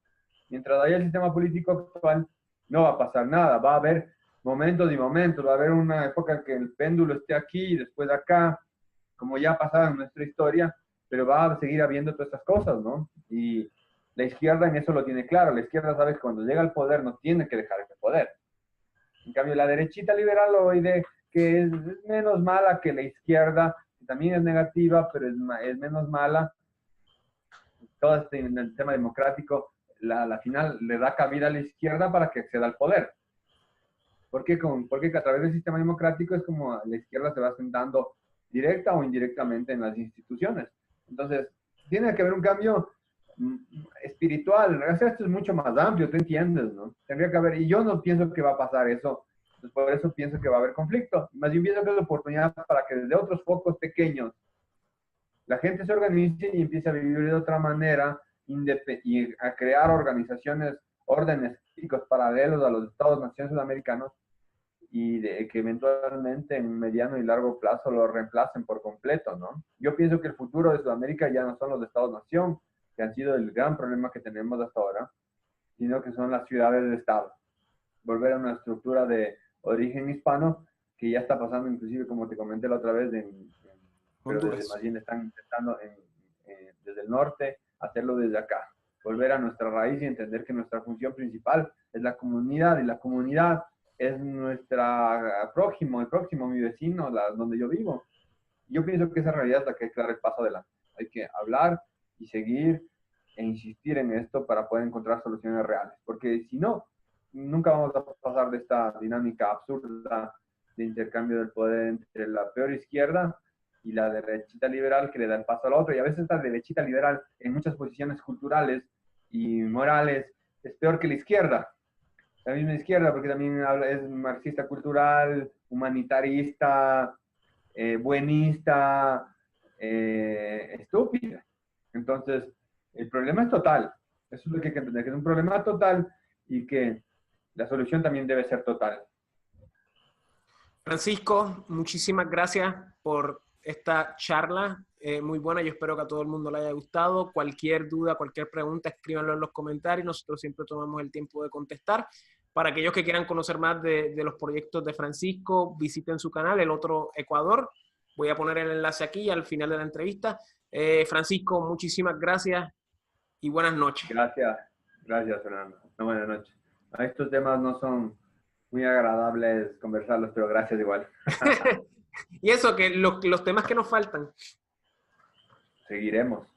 Mientras haya el sistema político actual, no va a pasar nada. Va a haber momentos y momentos. Va a haber una época en que el péndulo esté aquí y después acá, como ya ha pasado en nuestra historia, pero va a seguir habiendo todas estas cosas, ¿no? Y la izquierda en eso lo tiene claro. La izquierda sabe que cuando llega al poder no tiene que dejar el poder. En cambio, la derechita liberal hoy que es menos mala que la izquierda, que también es negativa, pero es menos mala. Todo en el tema democrático, la final le da cabida a la izquierda para que acceda al poder. Porque a través del sistema democrático es como la izquierda se va sentando directa o indirectamente en las instituciones. Entonces, tiene que haber un cambio espiritual. O sea, esto es mucho más amplio, tú entiendes, ¿no? Tendría que haber, y yo no pienso que va a pasar eso. Entonces, por eso pienso que va a haber conflicto. Más bien pienso que es una oportunidad para que desde otros focos pequeños la gente se organice y empiece a vivir de otra manera y a crear organizaciones órdenes políticos paralelos a los estados-nación sudamericanos y de que eventualmente en mediano y largo plazo lo reemplacen por completo, ¿no? Yo pienso que el futuro de Sudamérica ya no son los estados-nación, que han sido el gran problema que tenemos hasta ahora, sino que son las ciudades de estado. Volver a una estructura de origen hispano, que ya está pasando inclusive, como te comenté la otra vez, pero desde, más bien están intentando desde el norte hacerlo desde acá. Volver a nuestra raíz y entender que nuestra función principal es la comunidad, y la comunidad es nuestra prójimo, el próximo, mi vecino, donde yo vivo. Yo pienso que esa realidad es la que hay que dar el paso adelante. Hay que hablar y seguir e insistir en esto para poder encontrar soluciones reales. Porque si no, nunca vamos a pasar de esta dinámica absurda de intercambio del poder entre la peor izquierda y la derechita liberal que le da el paso a la otra. Y a veces esta derechita liberal en muchas posiciones culturales y morales es peor que la izquierda. La misma izquierda, porque también es marxista cultural, humanitarista, buenista, estúpida. Entonces, el problema es total. Eso es lo que hay que entender, que es un problema total y que la solución también debe ser total. Francisco, muchísimas gracias por esta charla muy buena. Yo espero que a todo el mundo le haya gustado. Cualquier duda, cualquier pregunta, escríbanlo en los comentarios. Nosotros siempre tomamos el tiempo de contestar. Para aquellos que quieran conocer más de los proyectos de Francisco, visiten su canal, El Otro Ecuador. Voy a poner el enlace aquí al final de la entrevista. Francisco, muchísimas gracias y buenas noches. Gracias, Fernando. Buenas noches. Estos temas no son muy agradables conversarlos, pero gracias igual. Y eso, que los temas que nos faltan. Seguiremos.